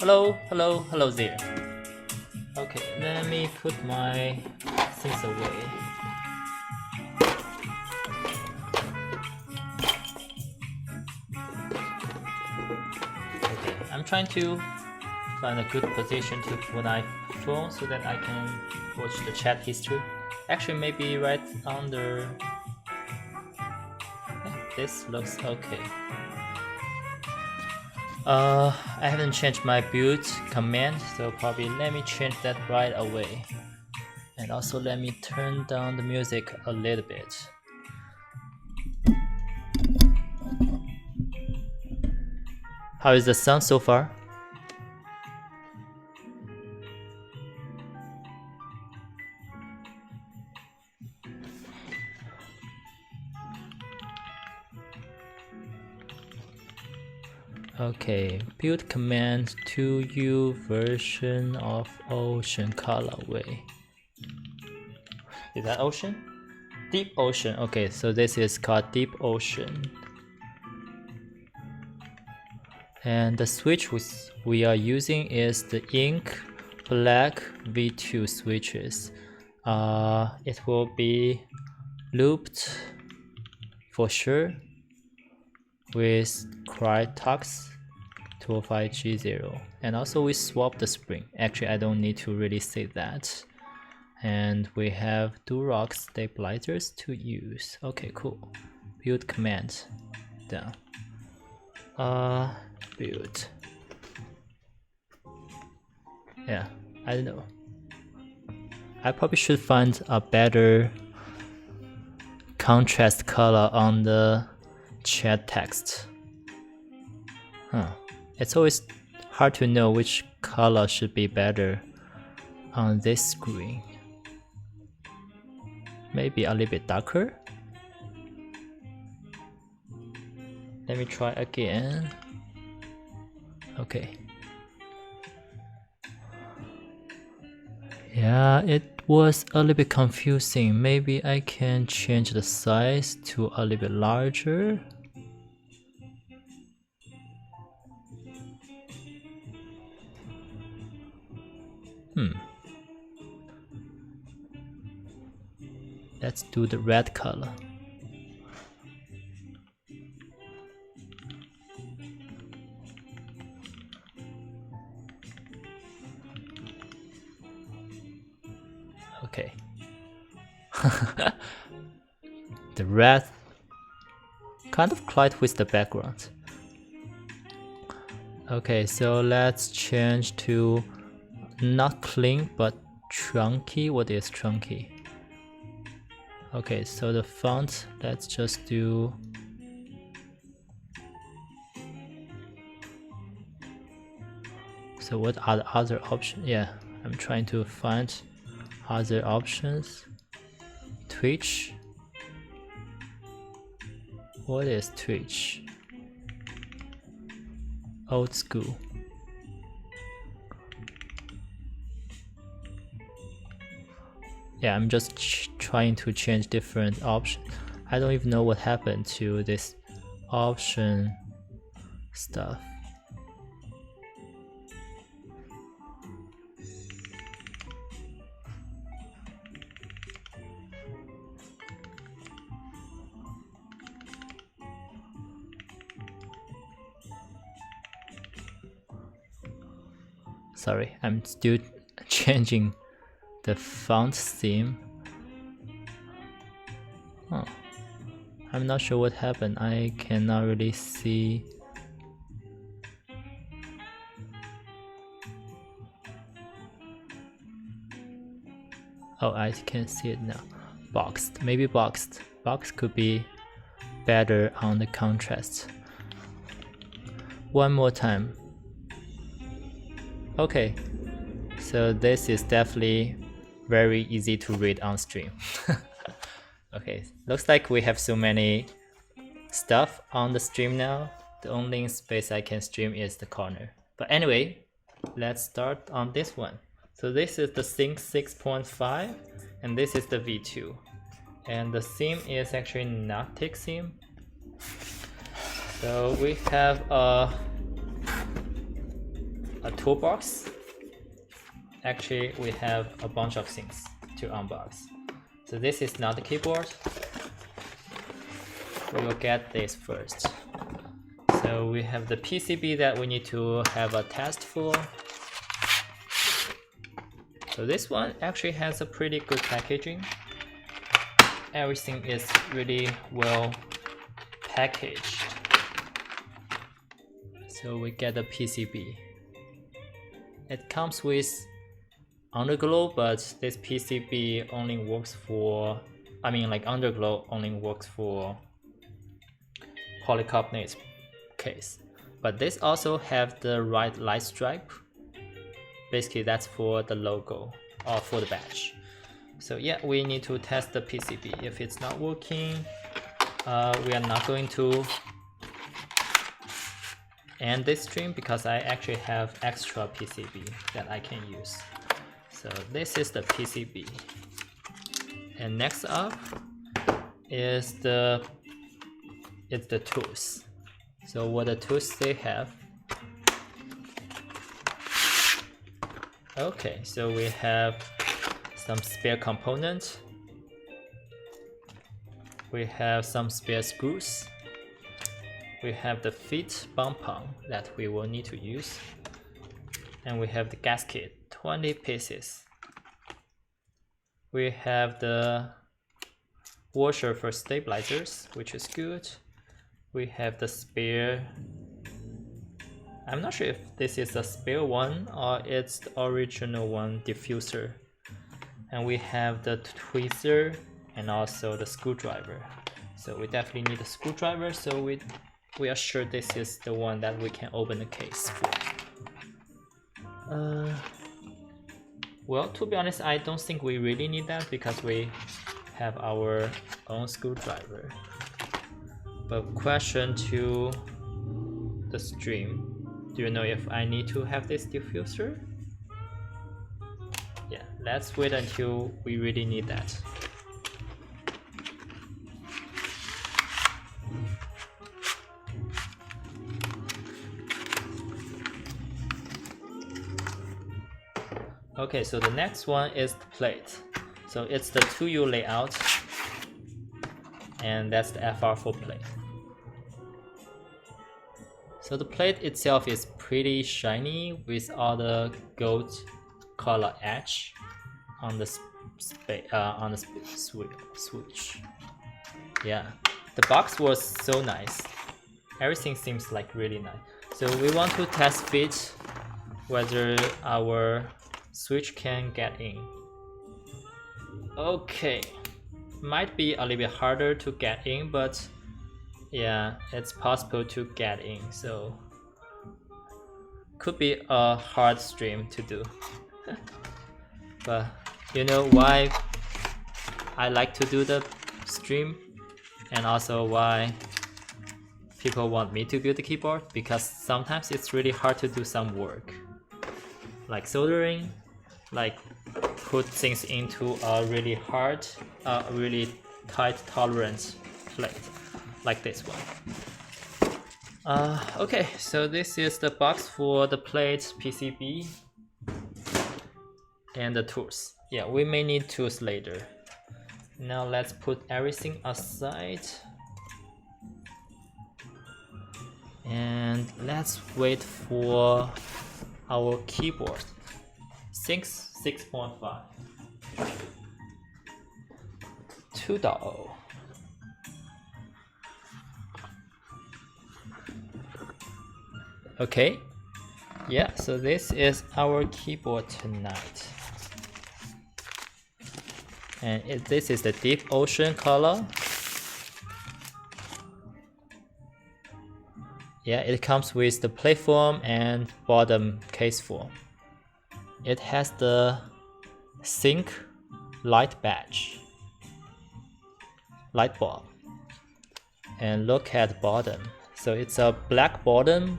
Hello there. Okay, let me put my things away. Okay, I'm trying to find a good position to put my phone so that I can watch the chat history. Actually, maybe right under. This looks okay. I haven't changed my build command, so probably let me change that right away. And also let me turn down the music a little bit. How is the sound so far? Okay, build command 2U version of ocean colorway. Is that ocean? Deep ocean. Okay, so this is called deep ocean. And the switch we are using is the ink black V2 switches. It will be lubed for sure with Krytox 205G0, and also we swap the spring. Actually, I don't need to really say that. And we have Durock Stabilizers to use. Okay, cool. Build command down. Build. Yeah, I don't know. I probably should find a better contrast color on the chat text. It's always hard to know which color should be better on this screen. Maybe a little bit darker. Let me try again. Okay. Yeah, it was a little bit confusing. Maybe I can change the size to a little bit larger. Let's do the red color. Okay. The red kind of collide with the background. Okay, so let's change to not clean but chunky. What is chunky? Okay, so the font, let's just do so what are the other options? Yeah, I'm trying to find other options. Twitch. What is Twitch? Old school. Yeah, I'm just trying to change different options. I don't even know what happened to this option stuff. Sorry, I'm still changing the font theme. Oh, I'm not sure what happened. I cannot really see. Oh, I can see it now. Boxed, maybe boxed. Boxed could be better on the contrast. One more time. Okay, so this is definitely very easy to read on stream. Okay, looks like we have so many stuff on the stream now. The only space I can stream is the corner. But anyway, let's start on this one. So this is the Sync 6.5 and this is the V2. And the theme is actually Nautic theme. So we have a a toolbox. Actually, we have a bunch of things to unbox. So this is not the keyboard. We will get this first. So we have the PCB that we need to have a test for. So this one actually has a pretty good packaging. Everything is really well packaged. So we get the PCB. It comes with underglow, but this PCB only works for, underglow only works for polycarbonate case. But this also have the right light stripe. Basically that's for the logo or for the badge. So yeah, we need to test the PCB. If it's not working, we are not going to end this stream because I actually have extra PCB that I can use. So this is the PCB. And next up is the tools. So what the tools they have. Okay, so we have some spare components. We have some spare screws. We have the feet bump on that we will need to use. And we have the gasket, 20 pieces. We have the washer for stabilizers, which is good. We have the spare, I'm not sure if this is a spare one or it's the original one, diffuser. And we have the tweezer and also the screwdriver. So we definitely need a screwdriver, so we are sure this is the one that we can open the case for. Well, to be honest, I don't think we really need that because we have our own screwdriver. But question to the stream, do you know if I need to have this diffuser? Yeah, let's wait until we really need that. Okay, so the next one is the plate. So it's the 2U layout, and that's the FR4 plate. So the plate itself is pretty shiny with all the gold color edge on the switch. Yeah, the box was so nice. Everything seems like really nice. So we want to test fit whether our switch can get in. Okay, might be a little bit harder to get in, but yeah, it's possible to get in, so could be a hard stream to do. But you know why I like to do the stream, and also why people want me to build the keyboard, because sometimes it's really hard to do some work like soldering, like put things into a really hard, really tight tolerance plate like this one. Okay, so this is the box for the plate, PCB, and the tools. Yeah, we may need tools later. Now let's put everything aside. And let's wait for our keyboard. 6.5. 2.0. Okay, yeah, so this is our keyboard tonight. And this is the deep ocean color. Yeah, it comes with the platform and bottom case form. It has the sync light badge, light bulb. And look at the bottom. So it's a black bottom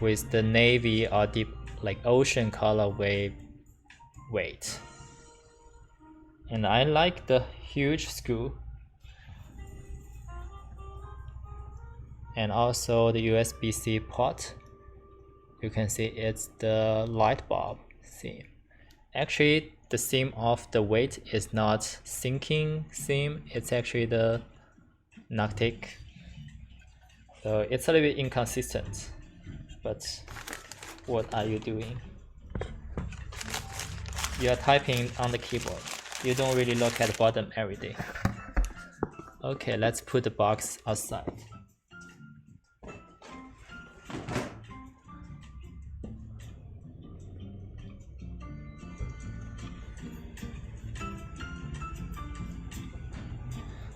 with the navy or deep like ocean color weight. And I like the huge screw. And also the USB-C port. you can see it's the light bulb seam. Actually, the seam of the weight is not sinking seam, it's actually the noctic. So it's a little bit inconsistent, but what are you doing? You are typing on the keyboard. You don't really look at the bottom every day. Okay, let's put the box aside.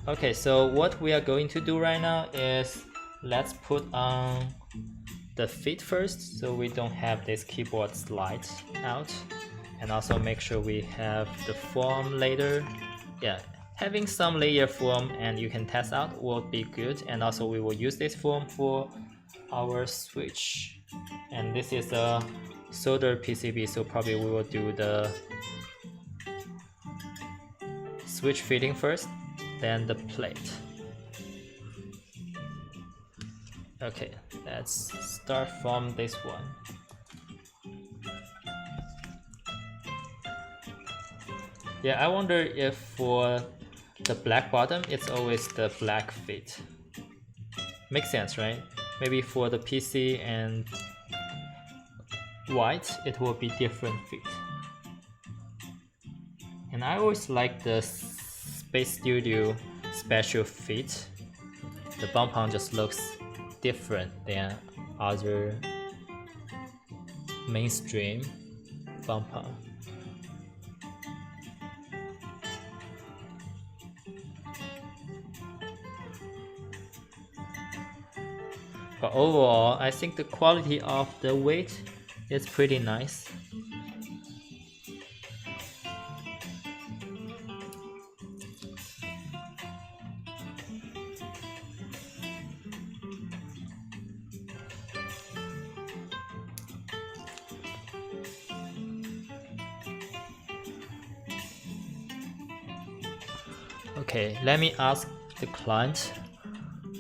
Okay, so what we are going to do right now is let's put on the feet first so we don't have this keyboard slide out, and also make sure we have the foam later. Yeah, having some layer foam and you can test out will be good, and also we will use this foam for our switch. And this is a solder PCB, so probably we will do the switch fitting first, then the plate. Okay, let's start from this one. Yeah, I wonder if for the black bottom, it's always the black fit. Makes sense, right? Maybe for the PC and white, it will be different fit. And I always like the Space Studio special fit. The bump-on just looks different than other mainstream bump-on. But overall, I think the quality of the weight is pretty nice. Okay, let me ask the client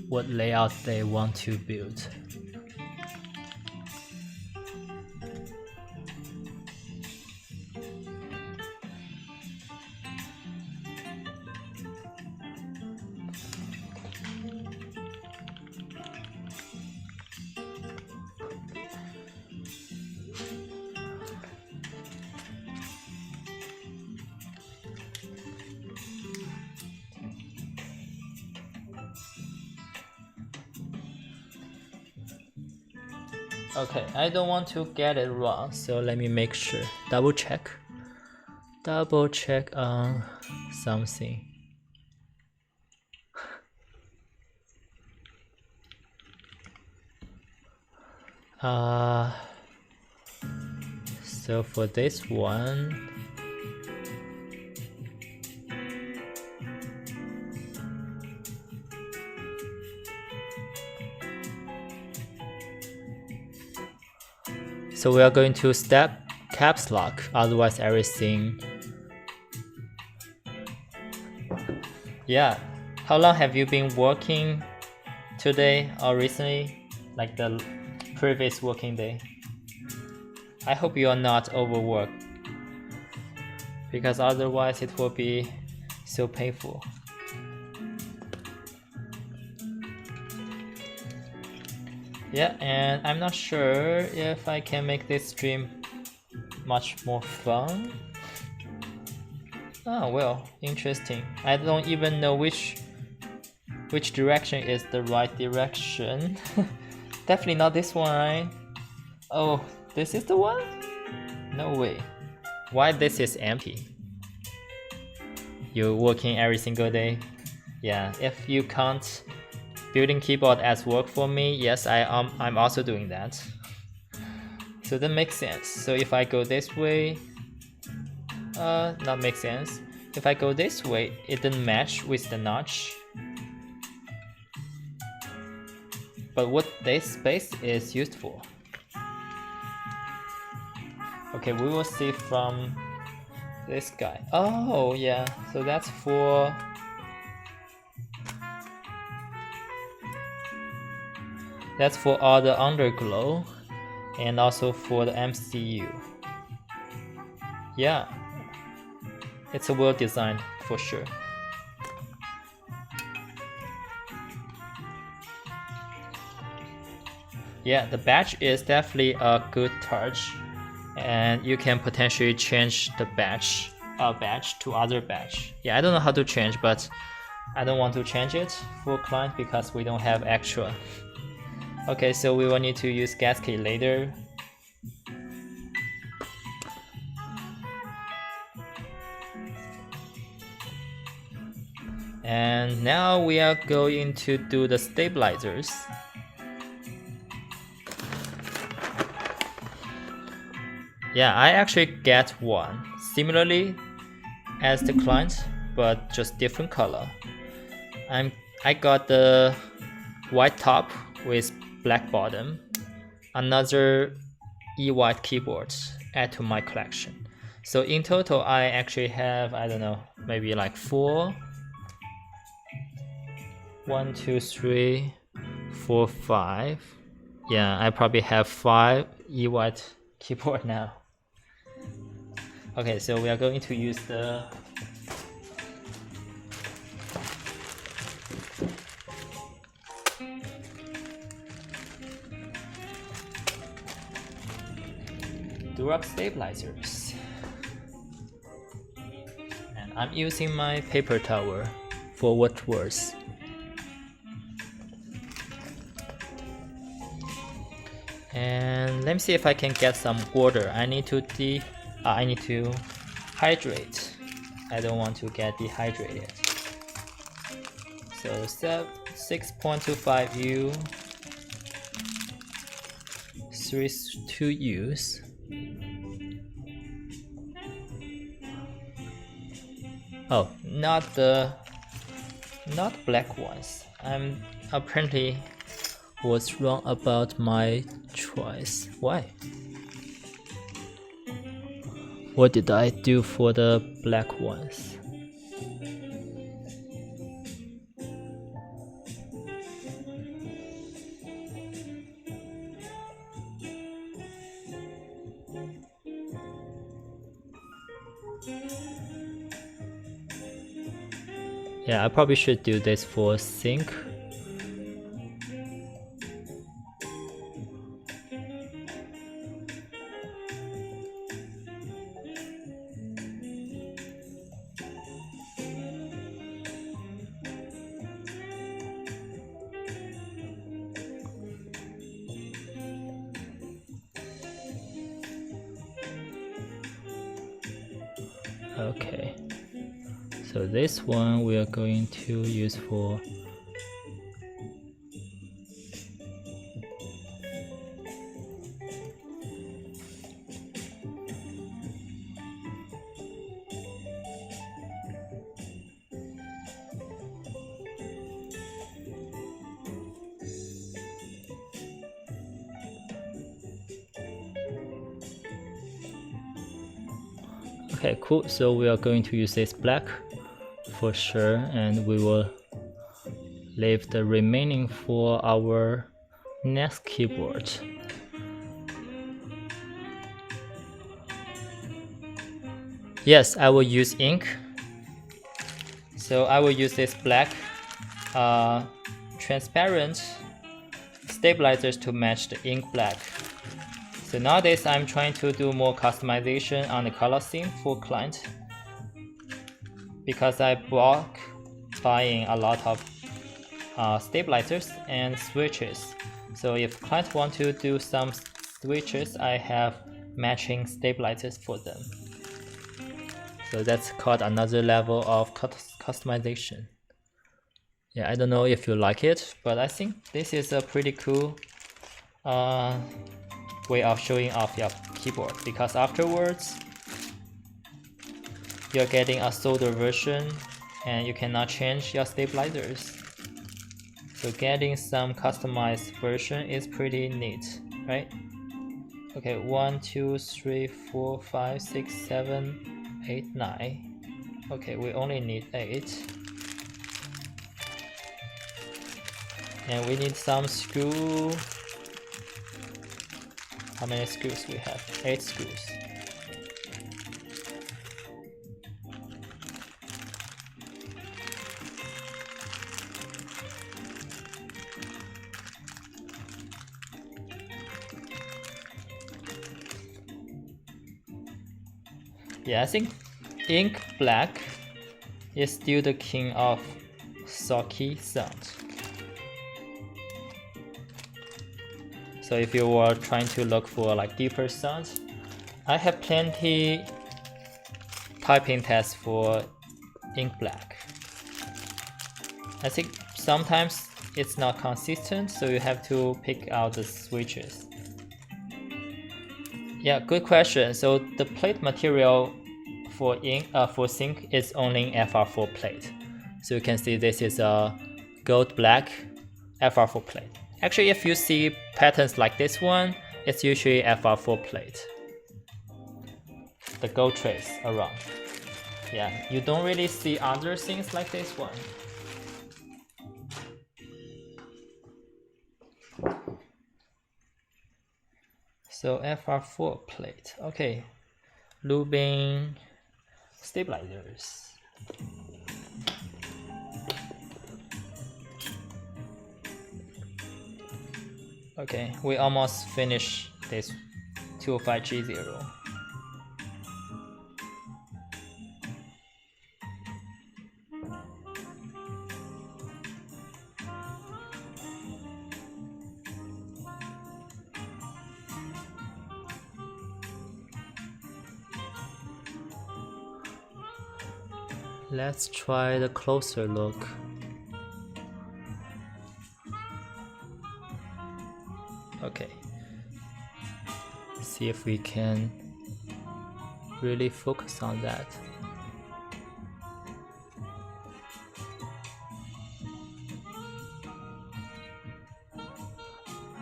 what layout they want to build. Okay, I don't want to get it wrong, so let me make sure. Double check on something. So for this one, so we are going to step caps lock, otherwise everything. Yeah, how long have you been working today or recently, like the previous working day? I hope you are not overworked, because otherwise it will be so painful. Yeah, and I'm not sure if I can make this stream much more fun. Oh well, interesting. I don't even know which direction is the right direction. Definitely not this one, right? Oh, this is the one? No way. Why this is empty? You're working every single day? Yeah, if you count building keyboard as work for me, yes, I'm also doing that. So that makes sense. So if I go this way, not make sense. If I go this way, it didn't match with the notch. But what this space is used for? Okay, we will see from this guy. Oh yeah, so that's for all the underglow. and also for the MCU. Yeah, it's well designed for sure. Yeah, the badge is definitely a good touch, and you can potentially change the badge to other badge. Yeah, I don't know how to change, but I don't want to change it for client because we don't have extra. Okay, so we will need to use gasket later. And now we are going to do the stabilizers. Yeah, I actually get one similarly as the client, but just different color. I got the white top with black bottom, another white keyboard add to my collection. So in total, I actually have, I don't know, maybe like 4. 1, 2, 3, 4, 5. Yeah, I probably have 5 white keyboard now. Okay, so we are going to use the Durock Stabilizers. And I'm using my paper towel for what works. And let me see if I can get some water. I need to hydrate. I don't want to get dehydrated. So 6.25 U, 3 U's. Oh, not black ones. I'm apparently was wrong about my choice. Why? What did I do for the black ones? Yeah, I probably should do this for sync. Okay, so this one we are going to use for okay, cool. So we are going to use this black for sure, and we will leave the remaining for our next keyboard. Yes, I will use ink. So I will use this black transparent stabilizers to match the ink black. So nowadays I'm trying to do more customization on the color scheme for client because I block buying a lot of stabilizers and switches. So if clients want to do some switches, I have matching stabilizers for them. So that's called another level of customization. Yeah, I don't know if you like it, but I think this is a pretty cool way of showing off your keyboard, because afterwards you're getting a solder version and you cannot change your stabilizers. So getting some customized version is pretty neat, right? Okay, 1, 2, 3, 4, 5, 6, 7, 8, 9. Okay, we only need 8. And we need some screw. How many screws we have? 8 screws. Yeah, I think ink black is still the king of sulky sound. So if you were trying to look for like deeper sounds, I have plenty typing tests for ink black. I think sometimes it's not consistent, so you have to pick out the switches. Yeah, good question. So the plate material for zinc is only FR4 plate. So you can see this is a gold black FR4 plate. Actually, if you see patterns like this one, it's usually FR4 plate. The gold trace around. Yeah, you don't really see other things like this one. So FR4 plate. Okay, lubed stabilizers. Okay, we almost finished this 205G0. Let's try the closer look. Okay, see if we can really focus on that.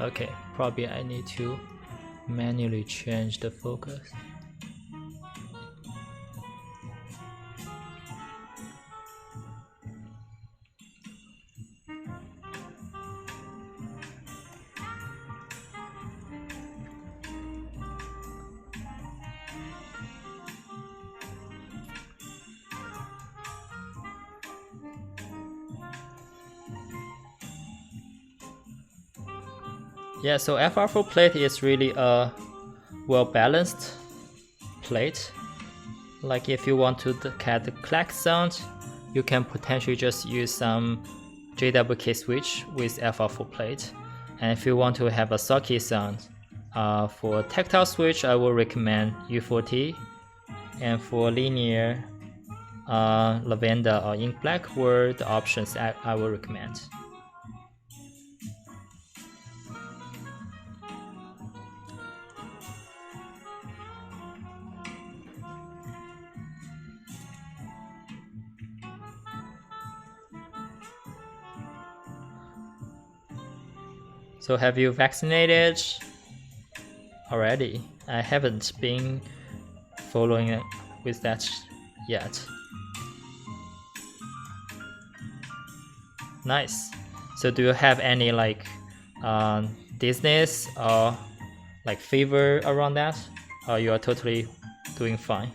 Okay, probably I need to manually change the focus. Yeah, so FR4 plate is really a well-balanced plate. Like if you want to get the clack sound, you can potentially just use some JWK switch with FR4 plate. And if you want to have a sulky sound, for tactile switch, I will recommend U40. And for linear, lavender or ink black were the options I will recommend. So have you vaccinated already? I haven't been following with that yet. Nice. So do you have any like dizziness or like fever around that? Or you are totally doing fine?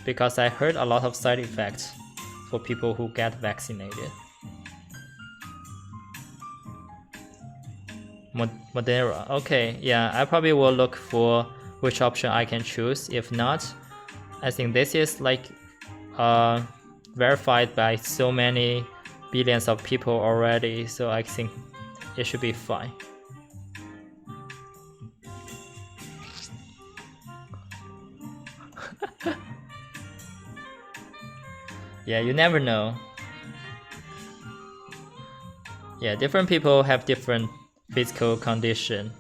Because I heard a lot of side effects for people who get vaccinated. Moderna. Okay, yeah, I probably will look for which option I can choose. If not, I think this is like verified by so many billions of people already, so I think it should be fine. Yeah, you never know. Yeah, different people have different physical condition.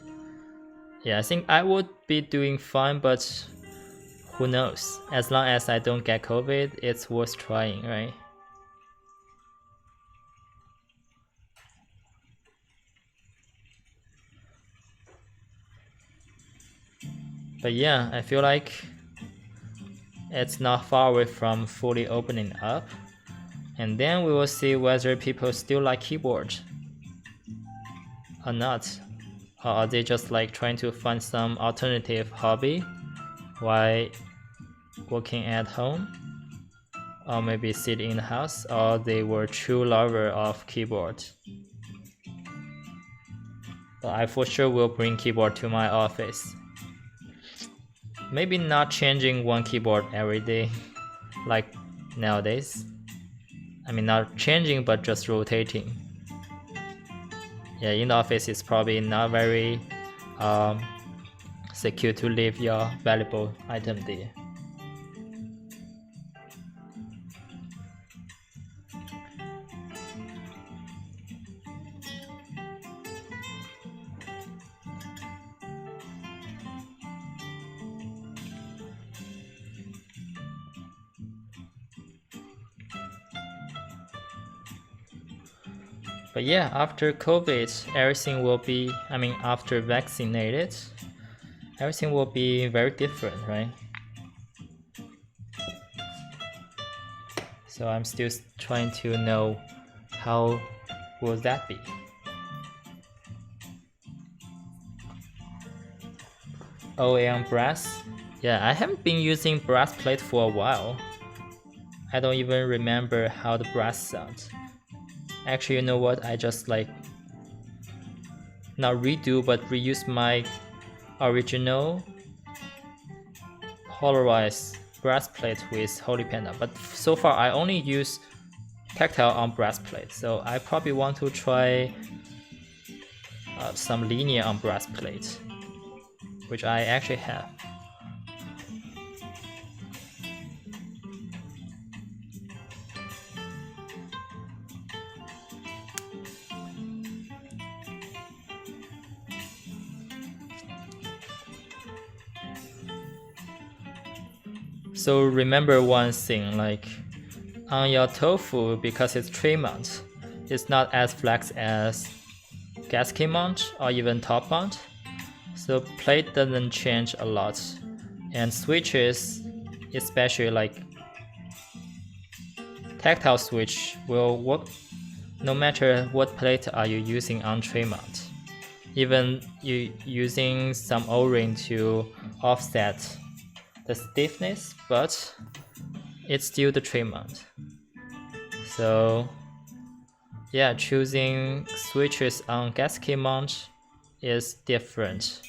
Yeah, I think I would be doing fine, but who knows? As long as I don't get COVID, it's worth trying, right? But yeah, I feel like it's not far away from fully opening up. And then we will see whether people still like keyboard or not. Or are they just like trying to find some alternative hobby while working at home? Or maybe sitting in the house? Or they were true lover of keyboard? But I for sure will bring keyboard to my office. Maybe not changing one keyboard every day like nowadays. I mean, not changing but just rotating. Yeah, in the office it's probably not very secure to leave your valuable item there. But yeah, after COVID, everything will be, I mean, after vaccinated, everything will be very different, right? So I'm still trying to know how will that be. OEM brass? Yeah, I haven't been using brass plate for a while. I don't even remember how the brass sounds. Actually, you know what? I just like not redo but reuse my original polarized brass plate with Holy Panda. But so far I only use tactile on brass plate, so I probably want to try some linear on brass plate, which I actually have. So remember one thing, like on your tofu, because it's tray mount, it's not as flex as gasket mount or even top mount. So plate doesn't change a lot, and switches, especially like tactile switch, will work no matter what plate are you using on tray mount. Even you using some O-ring to offset the stiffness, but it's still the tray mount. So yeah, choosing switches on gasket mount is different.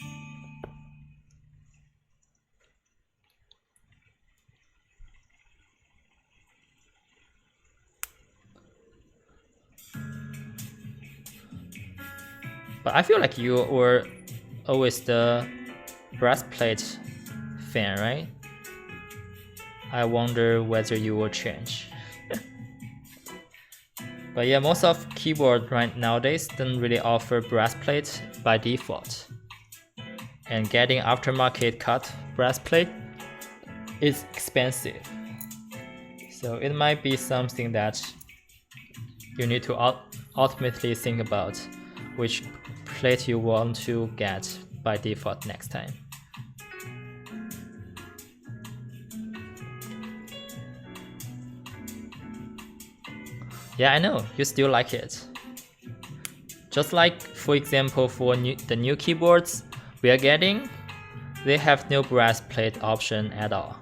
But I feel like you were always the breastplate fan, right? I wonder whether you will change. But yeah, most of keyboard right nowadays don't really offer breastplate by default. And getting aftermarket cut breastplate is expensive. So it might be something that you need to ultimately think about which plate you want to get by default next time. Yeah, I know, you still like it. Just like, for example, for the new keyboards we are getting, they have no breastplate option at all.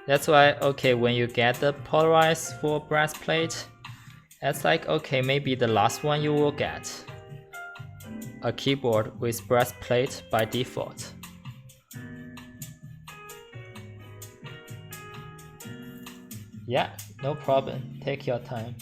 That's why, okay, when you get the polarized for breastplate, it's like, okay, maybe the last one you will get. A keyboard with breastplate by default. Yeah, no problem, take your time.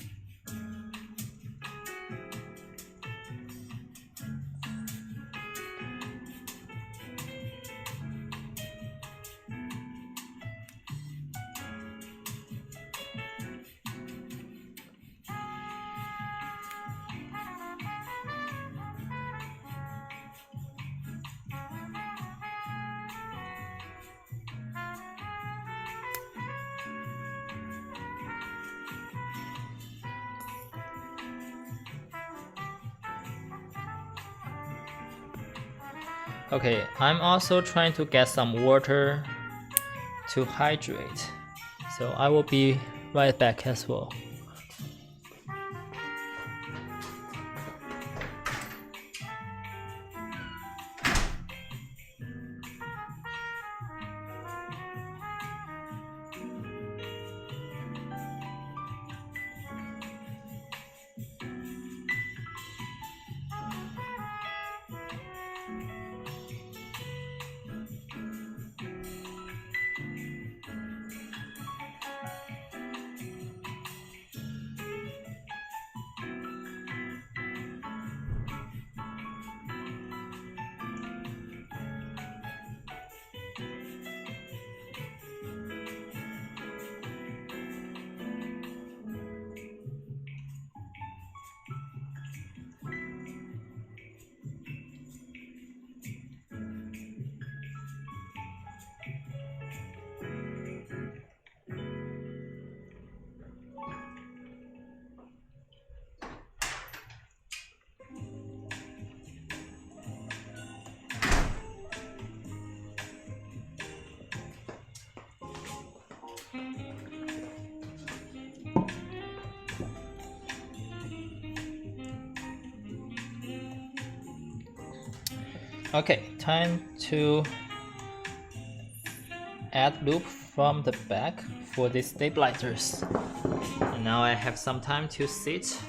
Okay, I'm also trying to get some water to hydrate, so I will be right back as well. Okay, time to add loop from the back for these stabilizers. And now I have some time to sit.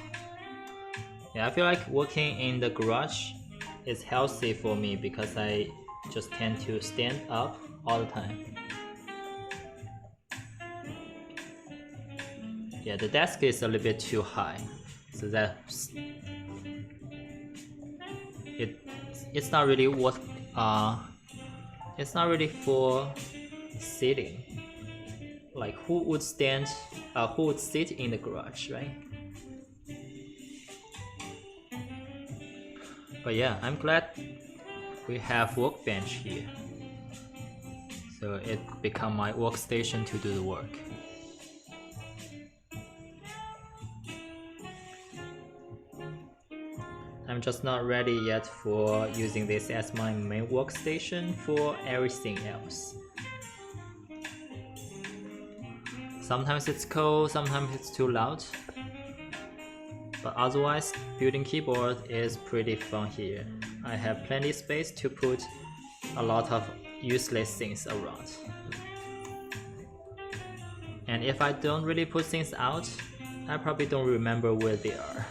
Yeah, I feel like working in the garage is healthy for me because I just tend to stand up all the time. Yeah, the desk is a little bit too high, so that's it's not really what it's not really for sitting. Like who would sit in the garage, right? But yeah, I'm glad we have workbench here, so it become my workstation to do the work. I'm just not ready yet for using this as my main workstation for everything else. Sometimes it's cold, sometimes it's too loud. But otherwise, building keyboard is pretty fun here. I have plenty space to put a lot of useless things around. And if I don't really put things out, I probably don't remember where they are.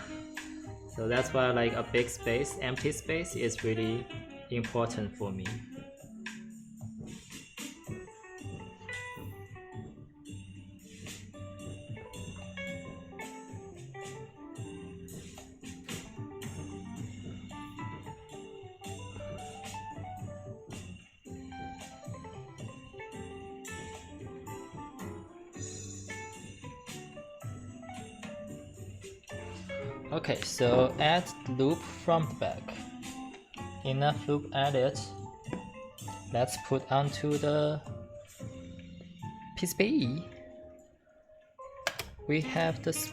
So that's why like a big space, empty space is really important for me. Okay, so add loop from the back. Enough loop added. Let's put onto the PCB. We have this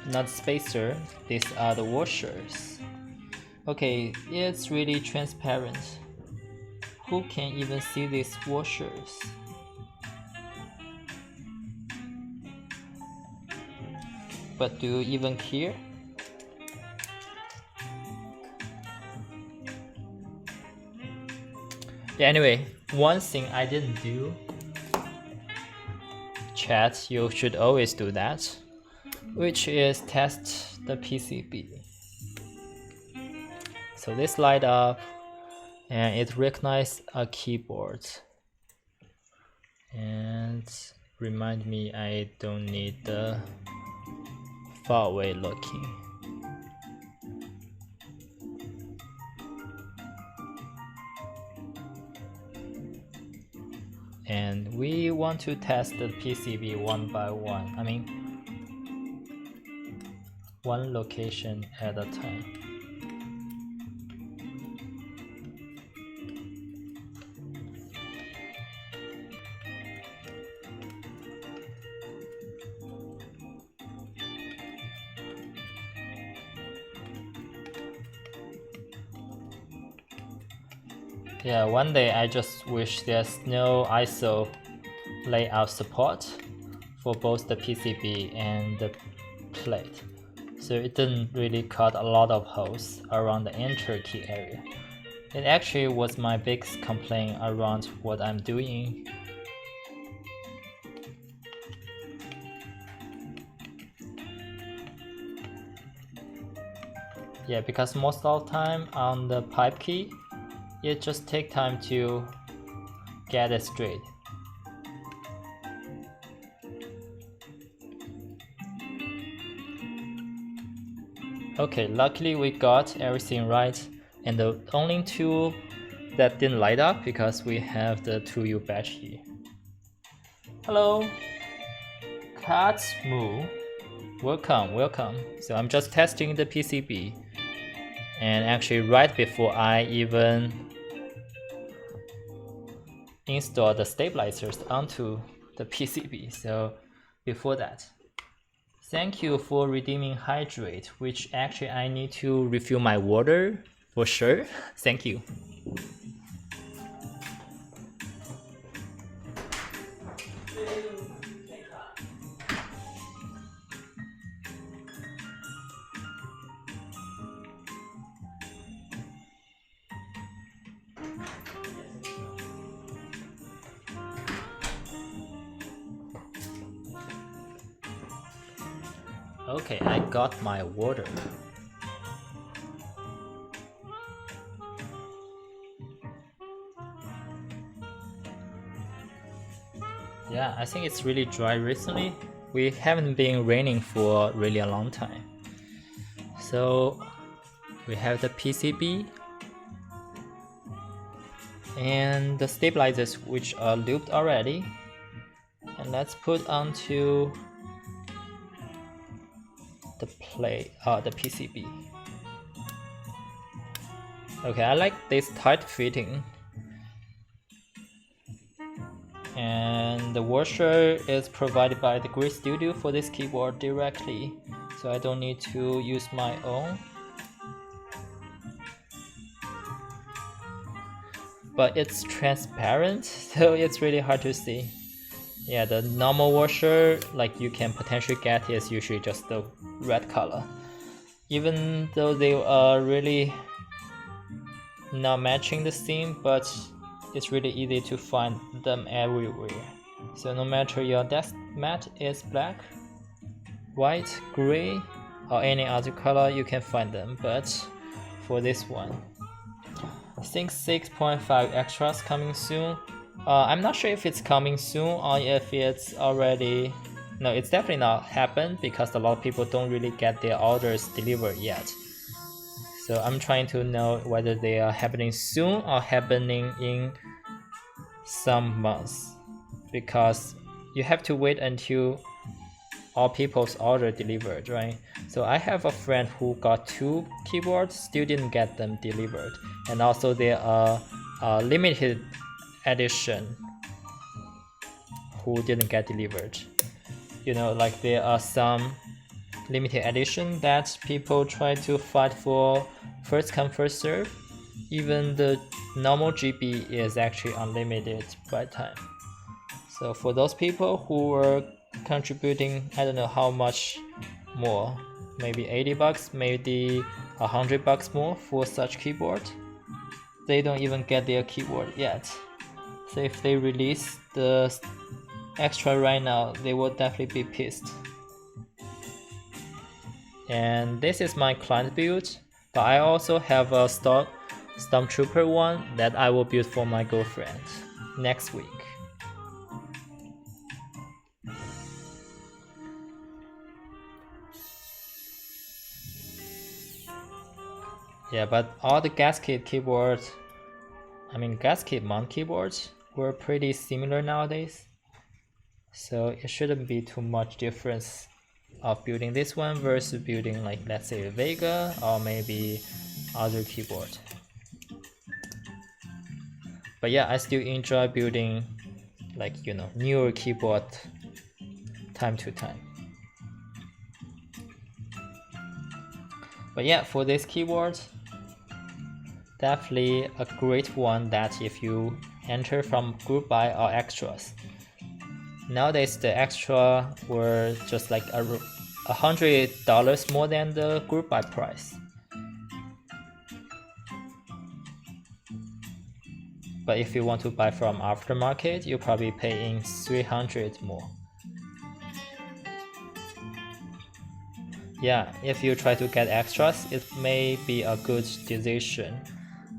not spacer, these are the washers. Okay, it's really transparent. Who can even see these washers? But do you even care? Yeah, anyway, one thing I didn't do, chat, you should always do that, which is test the PCB. So this light up and it recognizes a keyboard. And remind me I don't need the far away looking. And we want to test the PCB one by one. I mean, one location at a time. Yeah, one day I just wish there's no ISO layout support for both the PCB and the plate. So it didn't really cut a lot of holes around the enter key area. It actually was my biggest complaint around what I'm doing. Yeah, because most of the time on the pipe key, it just takes time to get it straight. Okay, luckily we got everything right, and the only two that didn't light up because we have the 2U batch here. Hello, Katsmu. Welcome, welcome. So I'm just testing the PCB, and actually right before I even install the stabilizers onto the PCB. So before that, thank you for redeeming hydrate, which actually I need to refill my water for sure. Thank you. Okay, I got my water. Yeah, I think it's really dry recently. We haven't been raining for really a long time. So we have the PCB and the stabilizers, which are lubed already. And let's put onto the PCB. Okay, I like this tight fitting. And the washer is provided by the Grid Studio for this keyboard directly, so I don't need to use my own. But it's transparent, so it's really hard to see. Yeah, the normal washer, like you can potentially get, is usually just the red color. Even though they are really not matching the theme, but it's really easy to find them everywhere. So no matter your desk mat is black, white, gray, or any other color, you can find them. But for this one, I think 6.5 extras coming soon. I'm not sure if it's coming soon or if it's already... No, it's definitely not happened because a lot of people don't really get their orders delivered yet. So I'm trying to know whether they are happening soon or happening in some months, because you have to wait until all people's order delivered, right? So I have a friend who got 2 keyboards, still didn't get them delivered, and also there are limited edition who didn't get delivered. You know, like there are some limited edition that people try to fight for first come first serve. Even the normal GB is actually unlimited by time. So for those people who were contributing, I don't know how much more, maybe 80 bucks, maybe 100 bucks more for such keyboard, they don't even get their keyboard yet. So if they release the extra right now, they will definitely be pissed. And this is my client build, but I also have a stock Stormtrooper one that I will build for my girlfriend next week. Yeah, but all the gasket keyboards, gasket mount keyboards were pretty similar nowadays. So it shouldn't be too much difference of building this one versus building, like, let's say a Vega or maybe other keyboard. But yeah, I still enjoy building, like, you know, newer keyboard time to time. But yeah, for this keyboard, definitely a great one that if you enter from group buy or extras. Nowadays the extra were just like $100 more than the group buy price. But if you want to buy from aftermarket, you're probably paying $300 more. Yeah, if you try to get extras, it may be a good decision,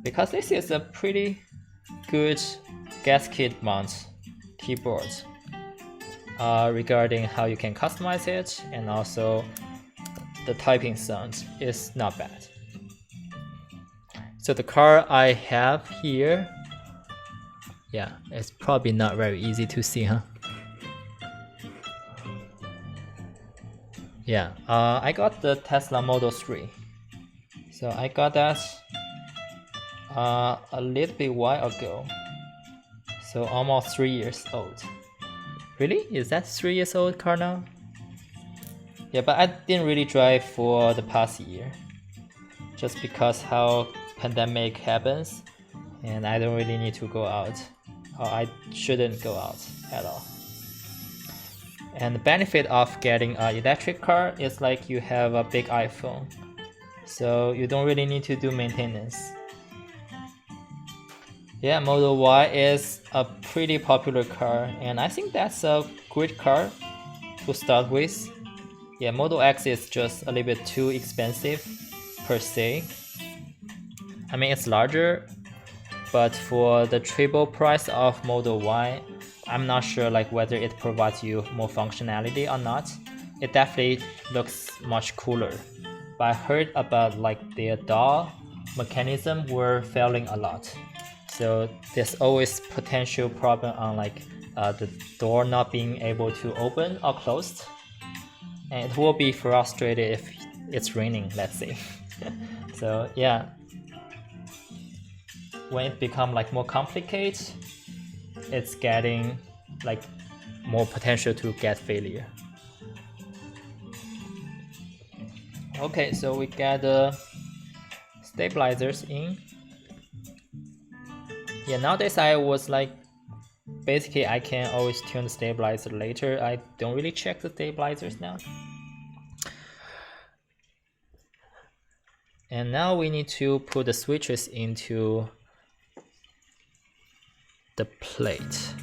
because this is a pretty good gasket mount keyboard regarding how you can customize it, and also the typing sound is not bad. So the card I have here, yeah, it's probably not very easy to see, huh? Yeah, I got the Tesla Model 3. So I got that a little bit while ago. So almost 3 years old. Really? Is that 3 years old car now? Yeah, but I didn't really drive for the past year, just because how pandemic happens and I don't really need to go out, or I shouldn't go out at all. And the benefit of getting an electric car is like you have a big iPhone, so you don't really need to do maintenance. Yeah, Model Y is a pretty popular car, and I think that's a great car to start with. Yeah, Model X is just a little bit too expensive per se. I mean, it's larger, but for the triple price of Model Y, I'm not sure like whether it provides you more functionality or not. It definitely looks much cooler. But I heard about like their door mechanism were failing a lot. So there's always potential problem on like the door not being able to open or closed. And it will be frustrated if it's raining, let's say. So yeah, when it become like more complicated, it's getting like more potential to get failure. Okay, so we get the stabilizers in. Yeah, nowadays I was like, basically I can always tune the stabilizer later. I don't really check the stabilizers now. And now we need to put the switches into the plate.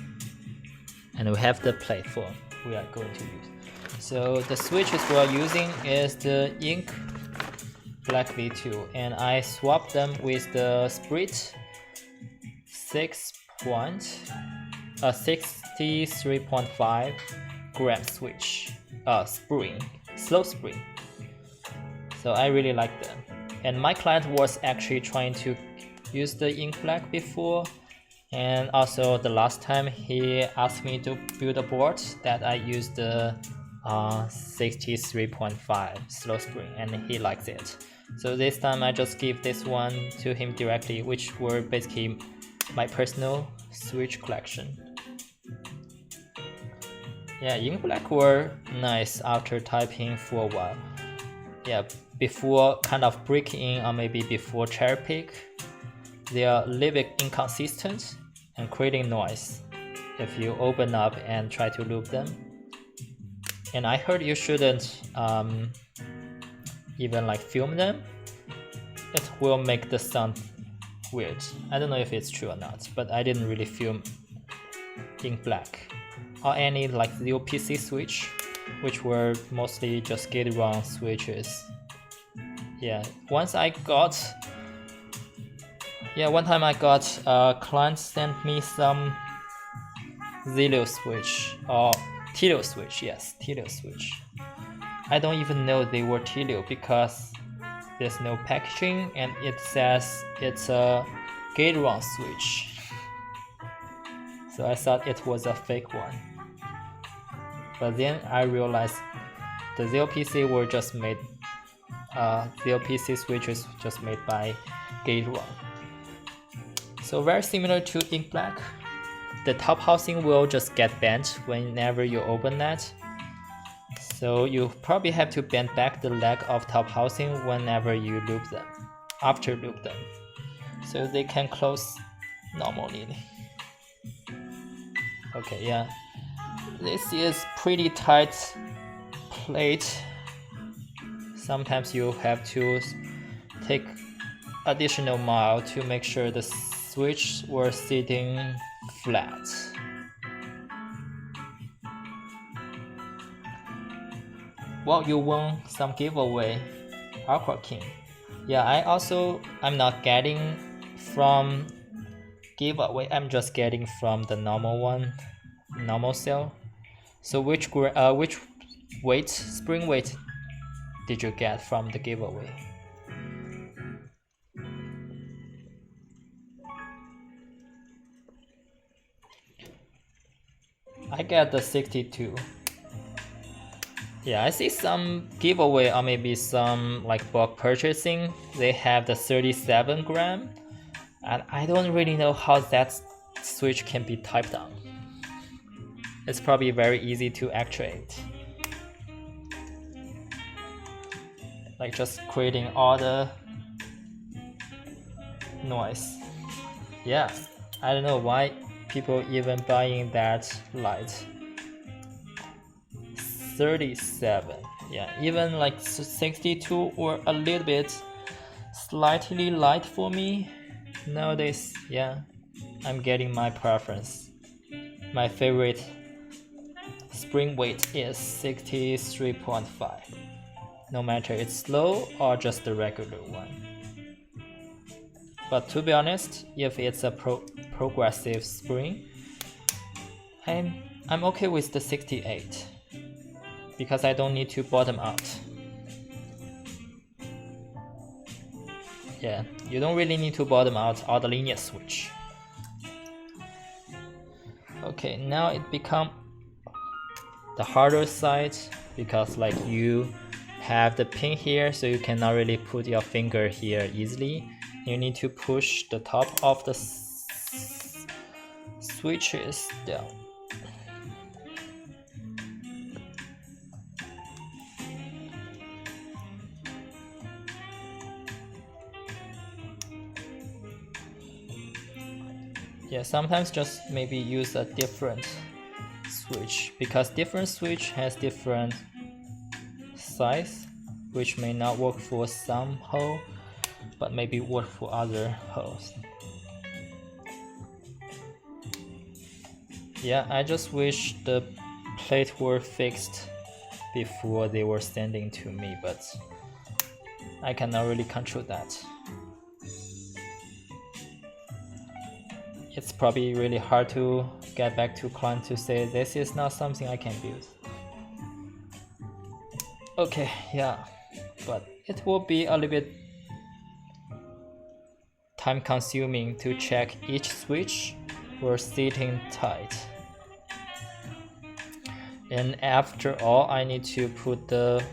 And we have the platform we are going to use. So the switches we are using is the Ink Black V2, and I swapped them with the Sprit 63.5 gram switch, slow spring. So I really like them. And my client was actually trying to use the Ink Black before, and also the last time he asked me to build a board that I used the 63.5 slow spring, and he likes it. So this time I just give this one to him directly, which were basically my personal switch collection. Yeah, Ink Black were nice after typing for a while. Yeah, before kind of breaking in or maybe before cherry pick, they are a little bit inconsistent and creating noise if you open up and try to loop them. And I heard you shouldn't even like film them. It will make the sound weird. I don't know if it's true or not, but I didn't really film Ink Black or any like zero PC switch, which were mostly just gate-run switches. Yeah, one time I got a client sent me some Zilio switch or Telio switch. Yes, Telio switch. I don't even know they were Telio because there's no packaging and it says it's a gate-run switch. So I thought it was a fake one. But then I realized the Zero PC were just made, Zero PC switches just made by gate-run. So very similar to Ink Black. The top housing will just get bent whenever you open that. So you probably have to bend back the leg of top housing whenever you loop them, after loop them, so they can close normally. Okay, yeah. This is pretty tight plate. Sometimes you have to take additional mile to make sure the switch were sitting flat. Well, you won some giveaway, Aqua King. Yeah, I'm not getting from giveaway, I'm just getting from the normal one, normal sale. So which weight, spring weight did you get from the giveaway? I got the 62. Yeah, I see some giveaway or maybe some like bulk purchasing. They have the 37 gram, and I don't really know how that switch can be typed on. It's probably very easy to actuate. Like just creating all the noise. Yeah, I don't know why people even buying that light. 37. Yeah, even like 62 or a little bit slightly light for me. Nowadays, yeah, I'm getting my preference. My favorite spring weight is 63.5. No matter it's slow or just the regular one. But to be honest, if it's a progressive spring, I'm okay with the 68 because I don't need to bottom out. Yeah, you don't really need to bottom out or the linear switch. Okay, now it become the harder side because like you have the pin here, so you cannot really put your finger here easily. You need to push the top of the switches down. Yeah, sometimes just maybe use a different switch because different switch has different size, which may not work for some hole, but maybe work for other holes. Yeah, I just wish the plate were fixed before they were sending to me, but I cannot really control that. It's probably really hard to get back to client to say this is not something I can build. Okay, yeah, but it will be a little bit time consuming to check each switch were sitting tight. And after all, I need to put the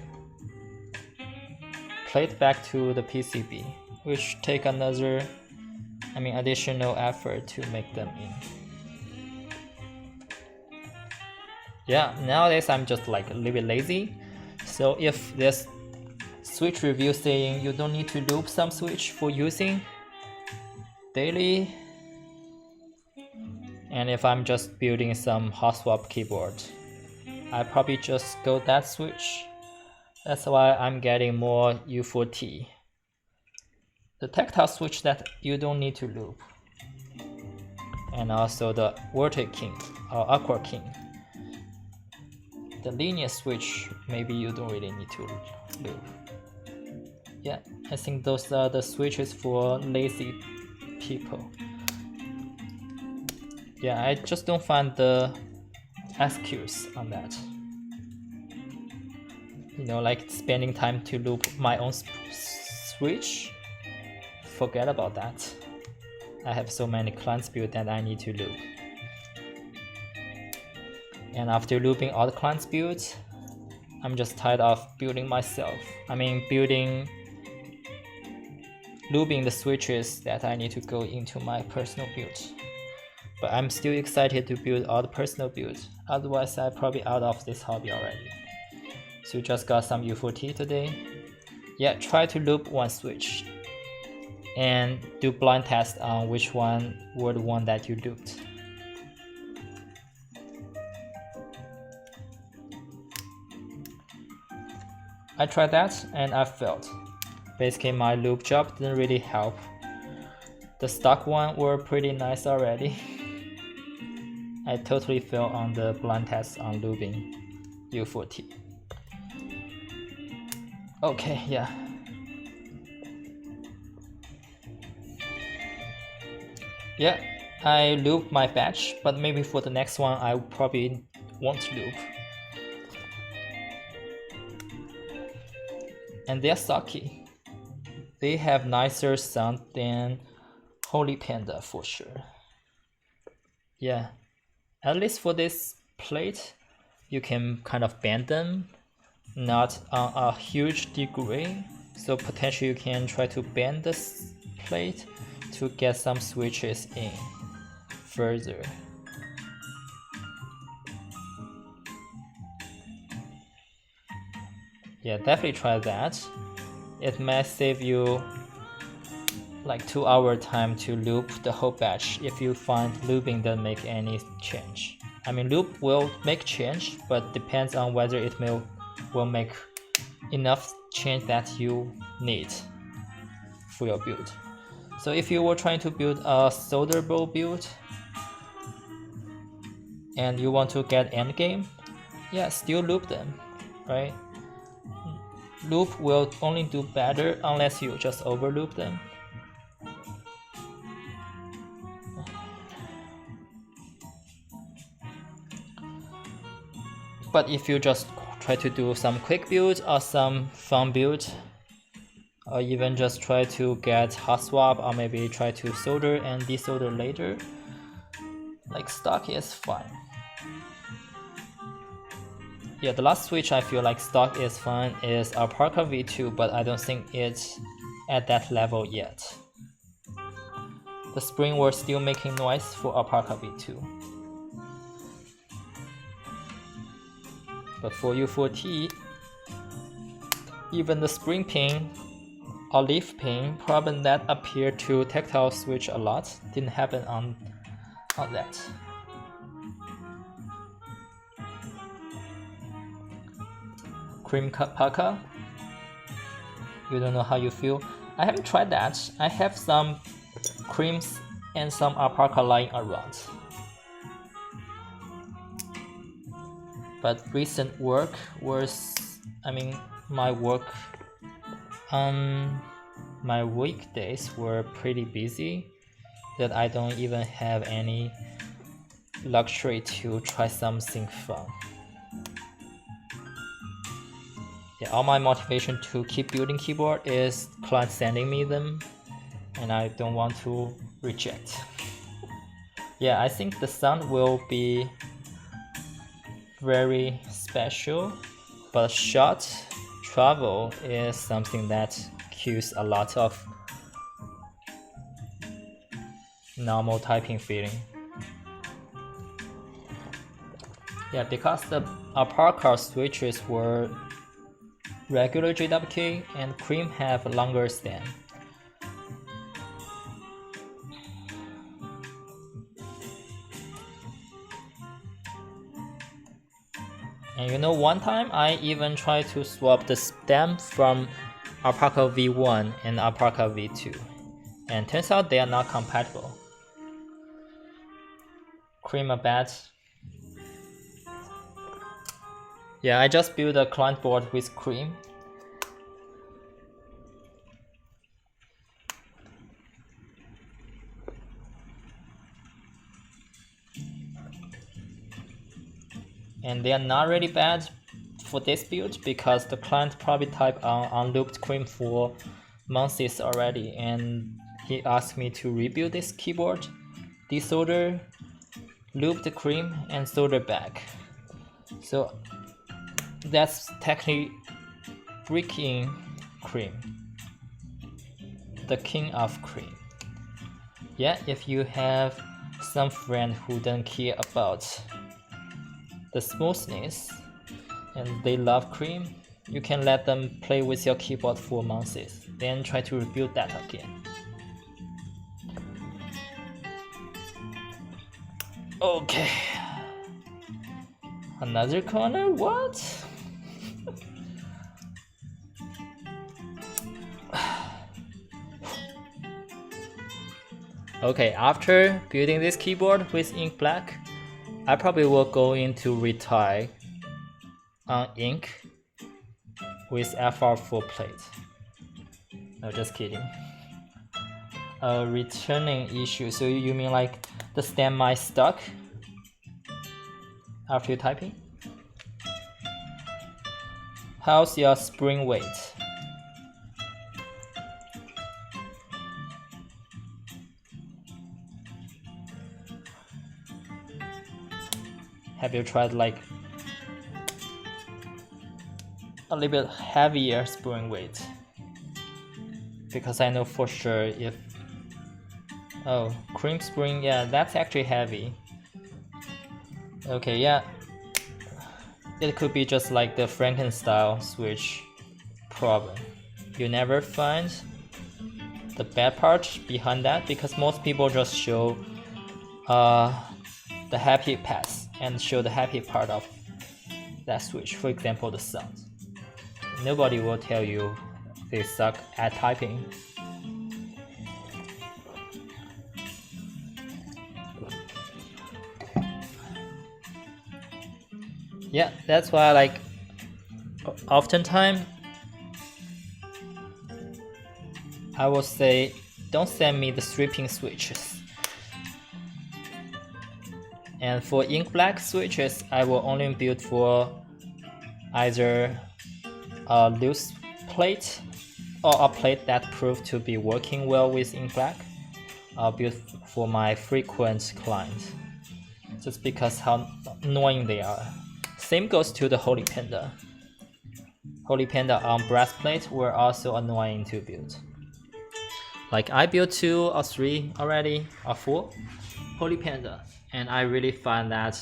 plate back to the PCB, which take another additional effort to make them in. Yeah, nowadays I'm just like a little bit lazy. So if this switch review saying you don't need to loop some switch for using daily, and if I'm just building some hot swap keyboard, I probably just go that switch. That's why I'm getting more U4T. The tactile switch that you don't need to loop, and also the Vertex King or Aqua King. The linear switch, maybe you don't really need to loop. Yeah, I think those are the switches for lazy people. Yeah, I just don't find the excuse on that. You know, like spending time to loop my own switch. Forget about that. I have so many clients built that I need to loop. And after looping all the clients built, I'm just tired of building myself. Looping the switches that I need to go into my personal build. But I'm still excited to build all the personal builds. Otherwise, I'm probably out of this hobby already. So you just got some U4T today. Yeah, try to loop one switch and do blind test on which one were the one that you looped. I tried that and I failed. Basically my loop job didn't really help. The stock one were pretty nice already. I totally failed on the blind test on looping U4T. Okay, yeah. Yeah, I looped my batch, but maybe for the next one I probably won't loop. And they're sucky. They have nicer sound than Holy Panda for sure. Yeah, at least for this plate, you can kind of bend them, not on a huge degree. So potentially you can try to bend this plate to get some switches in further. Yeah, definitely try that. It may save you like 2 hour time to loop the whole batch if you find looping doesn't make any change. Loop will make change, but depends on whether it will make enough change that you need for your build. So if you were trying to build a solderable build and you want to get endgame, yeah, still loop them, right? Loop will only do better unless you just overloop them. But if you just try to do some quick build or some fun build, or even just try to get hot swap or maybe try to solder and desolder later, like stock is fine. Yeah, the last switch I feel like stock is fine is Alpaca V2, but I don't think it's at that level yet. The spring was still making noise for Alpaca V2. But for U4T, even the spring pin or leaf pin problem that appeared to tactile switch a lot didn't happen on that. Cream Paca, you don't know how you feel. I haven't tried that. I have some creams and some Alpaca lying around. But recent work was, my work on my weekdays were pretty busy that I don't even have any luxury to try something fun. Yeah, all my motivation to keep building keyboard is clients sending me them and I don't want to reject. Yeah, I think the sound will be very special, but short travel is something that kills a lot of normal typing feeling. Yeah, because the Alpaca switches were regular GWK and cream have longer stem. And you know, one time I even tried to swap the stem from Alpaca V1 and Alpaca V2, and turns out they are not compatible. Cream a bad. Yeah, I just built a client board with cream. And they are not really bad for this build because the client probably typed on unlooped cream for months already, and he asked me to rebuild this keyboard, desolder, loop the cream, and solder back. So that's technically freaking cream, the king of cream. Yeah, if you have some friend who don't care about the smoothness and they love cream, you can let them play with your keyboard for months, then try to rebuild that again. Okay, another corner, what? Okay, after building this keyboard with ink black, I probably will go into retire on ink with FR full plate. No, just kidding. Returning issue, so you mean like the stem might stuck after you typing? How's your spring weight? Have you tried like a little bit heavier spring weight? Because I know for sure if... Oh, cream spring, yeah, that's actually heavy. Okay, yeah. It could be just like the Frankenstein switch problem. You never find the bad part behind that because most people just show the happy path and show the happy part of that switch. For example, the sound. Nobody will tell you they suck at typing. Yeah, that's why like oftentimes I will say don't send me the stripping switches. And for ink black switches, I will only build for either a loose plate or a plate that proved to be working well with ink black. I'll build for my frequent clients, just because how annoying they are. Same goes to the Holy Panda. Holy Panda on brass plate were also annoying to build. Like I built 2 or 3 already, or 4 Holy Panda, and I really find that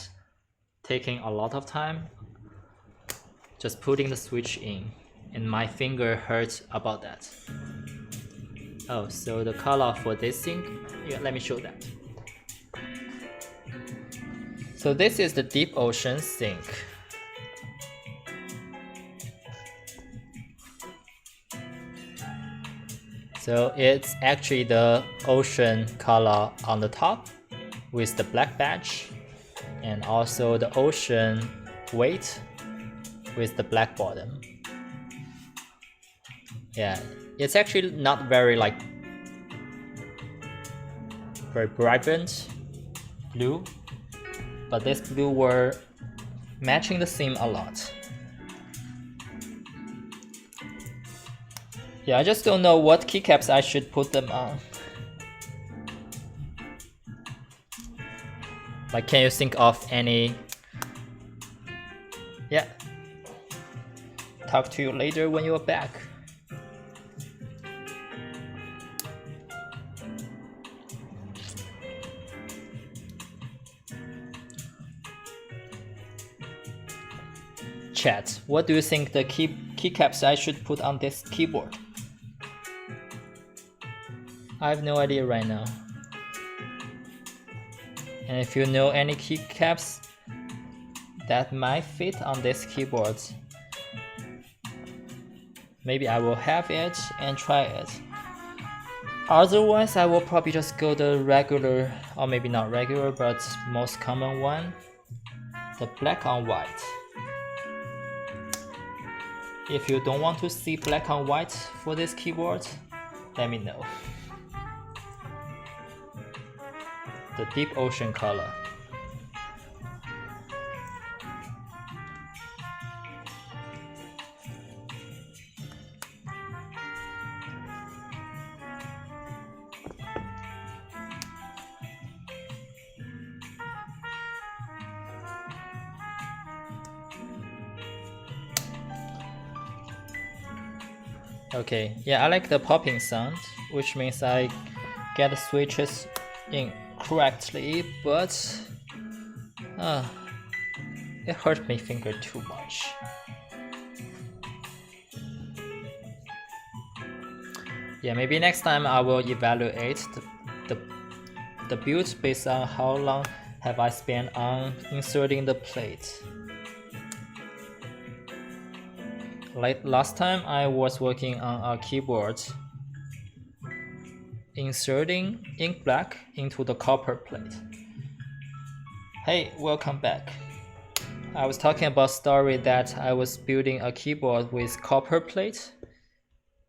taking a lot of time just putting the switch in, and my finger hurts about that. Oh, so the color for this sink, yeah, let me show that. So this is the deep ocean sink. So it's actually the ocean color on the top with the black badge, and also the ocean weight with the black bottom. Yeah, it's actually not very vibrant blue, but this blue were matching the theme a lot. Yeah, I just don't know what keycaps I should put them on. Like, can you think of any? Yeah. Talk to you later when you're back. Chat, what do you think the keycaps I should put on this keyboard? I have no idea right now. And if you know any keycaps that might fit on this keyboard, maybe I will have it and try it. Otherwise, I will probably just go the regular, or maybe not regular, but most common one, the black on white. If you don't want to see black on white for this keyboard, let me know. The deep ocean color. Okay, yeah, I like the popping sound, which means I get the switches in correctly, but it hurt my finger too much. Yeah, maybe next time I will evaluate the build based on how long have I spent on inserting the plate. Like last time I was working on a keyboard inserting ink black into the copper plate. Hey, welcome back. I was talking about story that I was building a keyboard with copper plate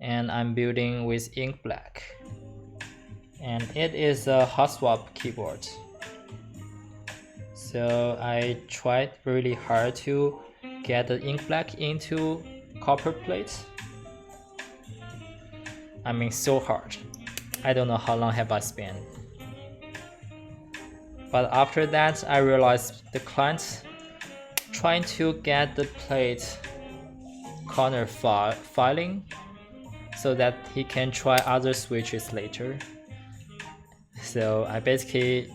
and I'm building with ink black. And it is a hot swap keyboard. So I tried really hard to get the ink black into copper plate. I mean, so hard. I don't know how long have I spent. But after that, I realized the client trying to get the plate corner filing so that he can try other switches later. So I basically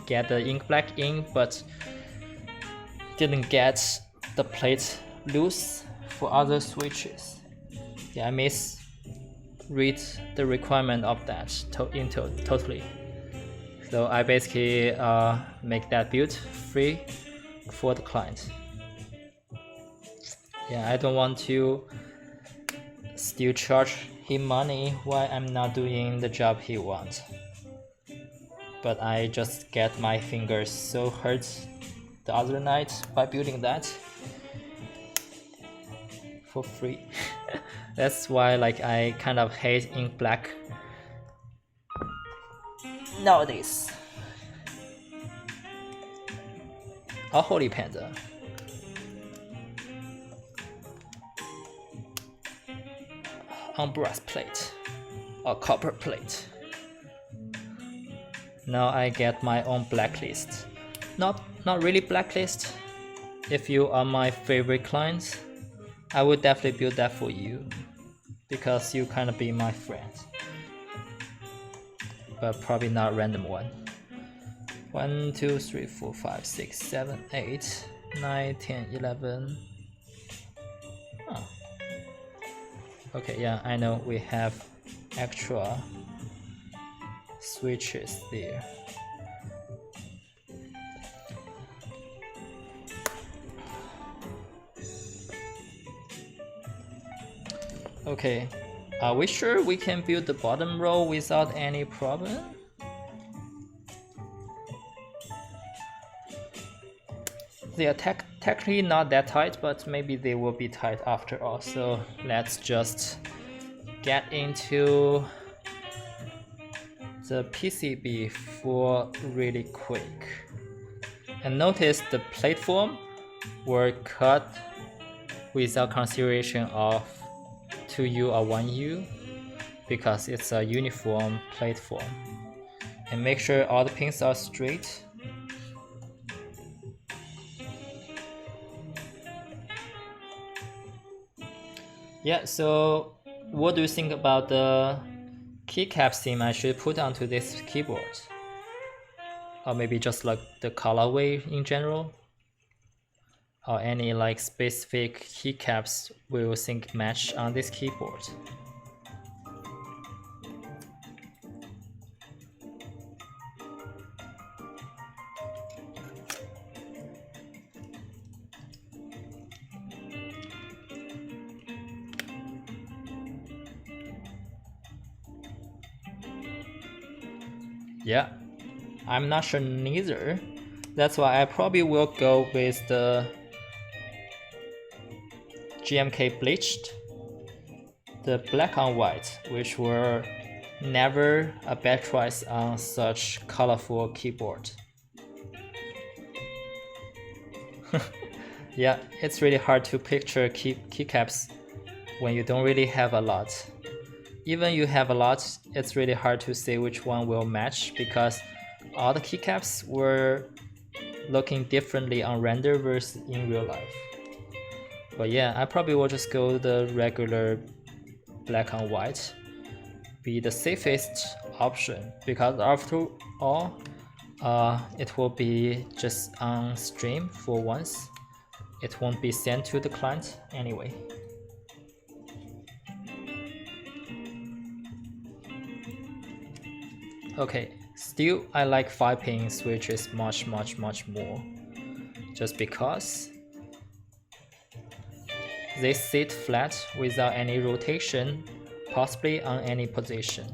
get the ink black in, but didn't get the plate loose for other switches. Yeah, I misread the requirement of that totally. So I basically make that build free for the client. Yeah, I don't want to still charge him money while I'm not doing the job he wants. But I just get my fingers so hurt the other night by building that. for free. That's why like I kind of hate ink black nowadays. Oh, holy panda. On brass plate or copper plate. Now I get my own blacklist. Not really blacklist. If you are my favorite clients, I would definitely build that for you because you kind of be my friend. But probably not random one. 1, 2, 3, 4, 5, 6, 7, 8, 9, 10, 11. Oh. Okay, yeah, I know we have extra switches there. Okay, are we sure we can build the bottom row without any problem? They are technically not that tight, but maybe they will be tight after all. So let's just get into the PCB for really quick. And notice the platform were cut without consideration of 2U or 1U because it's a uniform platform. And make sure all the pins are straight. Yeah, so what do you think about the keycap theme I should put onto this keyboard? Or maybe just like the colorway in general? Or any like specific keycaps we will think match on this keyboard? Yeah, I'm not sure neither. That's why I probably will go with the GMK Bleached, the black on white, which were never a bad choice on such colorful keyboard. Yeah, it's really hard to picture keycaps when you don't really have a lot. Even you have a lot, it's really hard to say which one will match because all the keycaps were looking differently on render versus in real life. But yeah, I probably will just go the regular black on white, be the safest option because after all, it will be just on stream for once. It won't be sent to the client anyway. Okay, still I like 5-pin switches much more, just because they sit flat without any rotation, possibly on any position.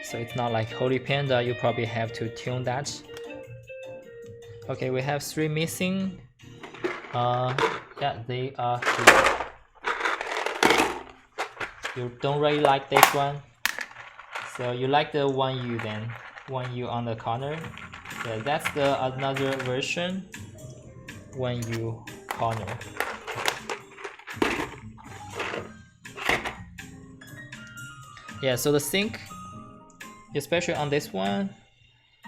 So it's not like Holy Panda, you probably have to tune that. Okay, we have 3 missing. Yeah, they are 3. You don't really like this one. So you like the 1U then, 1U on the corner. Yeah, that's the another version, 1U corner. Yeah, so the sync, especially on this one,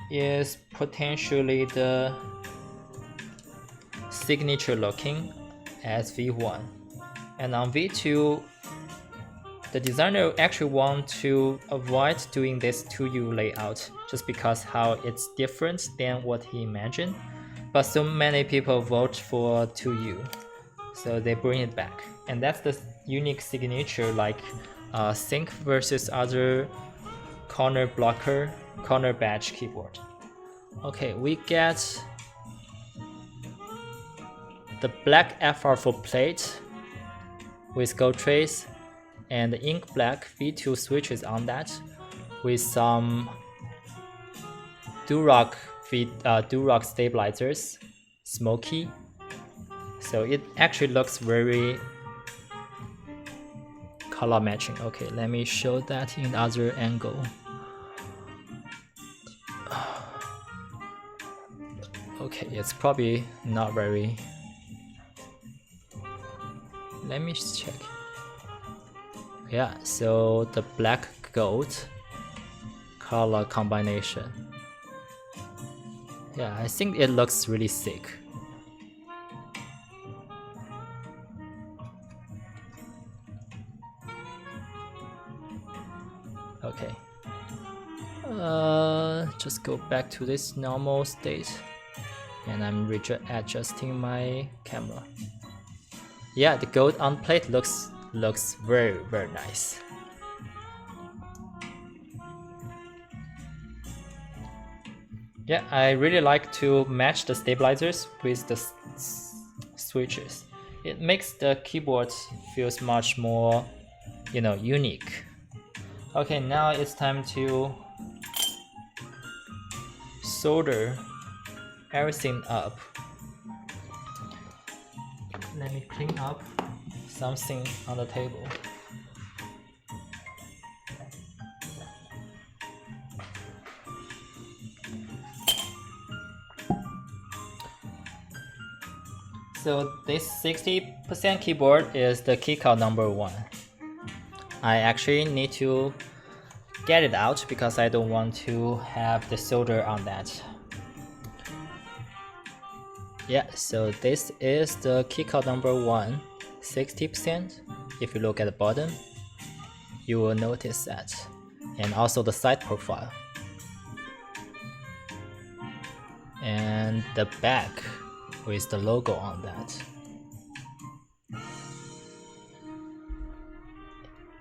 is potentially the signature looking as V1. And on V2, the designer actually want to avoid doing this 2U layout just because how it's different than what he imagined. But so many people vote for 2U, so they bring it back. And that's the unique signature, like sync versus other corner blocker, corner badge keyboard. Okay, we get the black FR for plate with gold trace and the ink black V2 switches on that with some Durock stabilizers, smoky. So it actually looks very color matching. Okay, let me show that in the other angle. Okay, it's probably not very. Let me check. Yeah, so the black gold color combination. Yeah, I think it looks really sick. Okay. Just go back to this normal state, and I'm adjusting my camera. Yeah, the gold on plate looks very nice. Yeah, I really like to match the stabilizers with the switches. It makes the keyboard feels much more, unique. Okay, now it's time to solder everything up. Let me clean up something on the table. So this 60% keyboard is the keycap number 1. I actually need to get it out because I don't want to have the solder on that. Yeah, so this is the keycap number 1, 60%. If you look at the bottom, you will notice that. And also the side profile. And the back with the logo on that.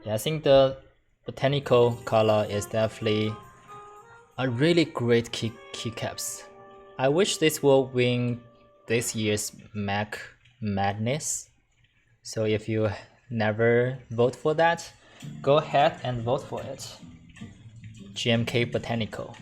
Yeah, I think the botanical color is definitely a really great keycaps. I wish this will win this year's Mac Madness. So if you never vote for that, go ahead and vote for it. GMK Botanical.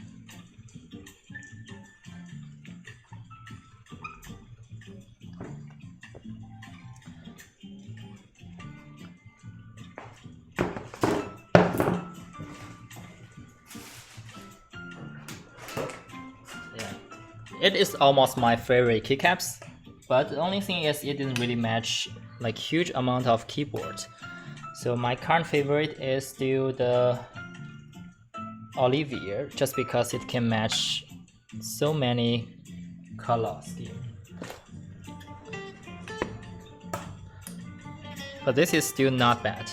It is almost my favorite keycaps, but the only thing is it didn't really match like huge amount of keyboards. So my current favorite is still the Olivier, just because it can match so many color scheme. But this is still not bad.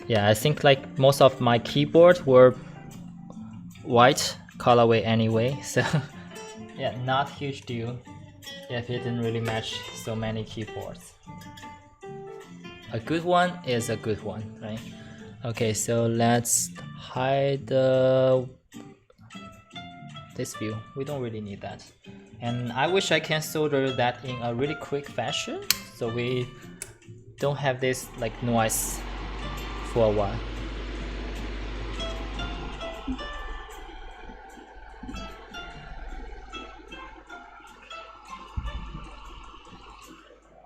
Yeah, I think like most of my keyboards were white colorway anyway, so yeah, not huge deal if it didn't really match so many keyboards. A good one is a good one, right? Okay, so let's hide this view. We don't really need that. And I wish I can solder that in a really quick fashion, so we don't have this like noise for a while.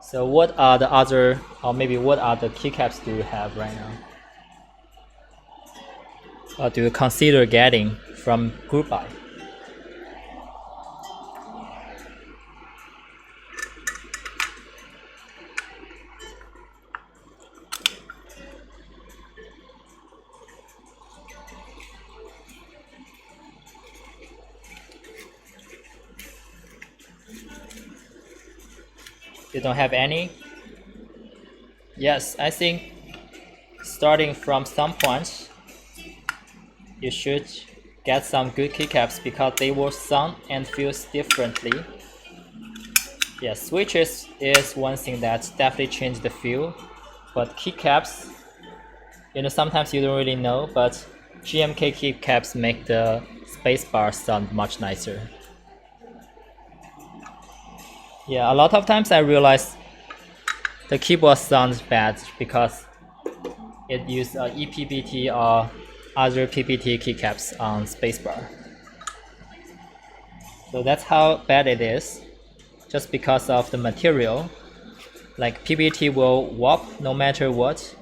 So what are the other, or maybe what are the keycaps do you have right now? Or do you consider getting from group buy? You don't have any? Yes, I think starting from some point, you should get some good keycaps because they will sound and feel differently. Yeah, switches is one thing that definitely changed the feel, but keycaps, sometimes you don't really know, but GMK keycaps make the spacebar sound much nicer. Yeah, a lot of times I realize the keyboard sounds bad because it uses ePBT or other PBT keycaps on spacebar. So that's how bad it is, just because of the material. Like PBT will warp no matter what,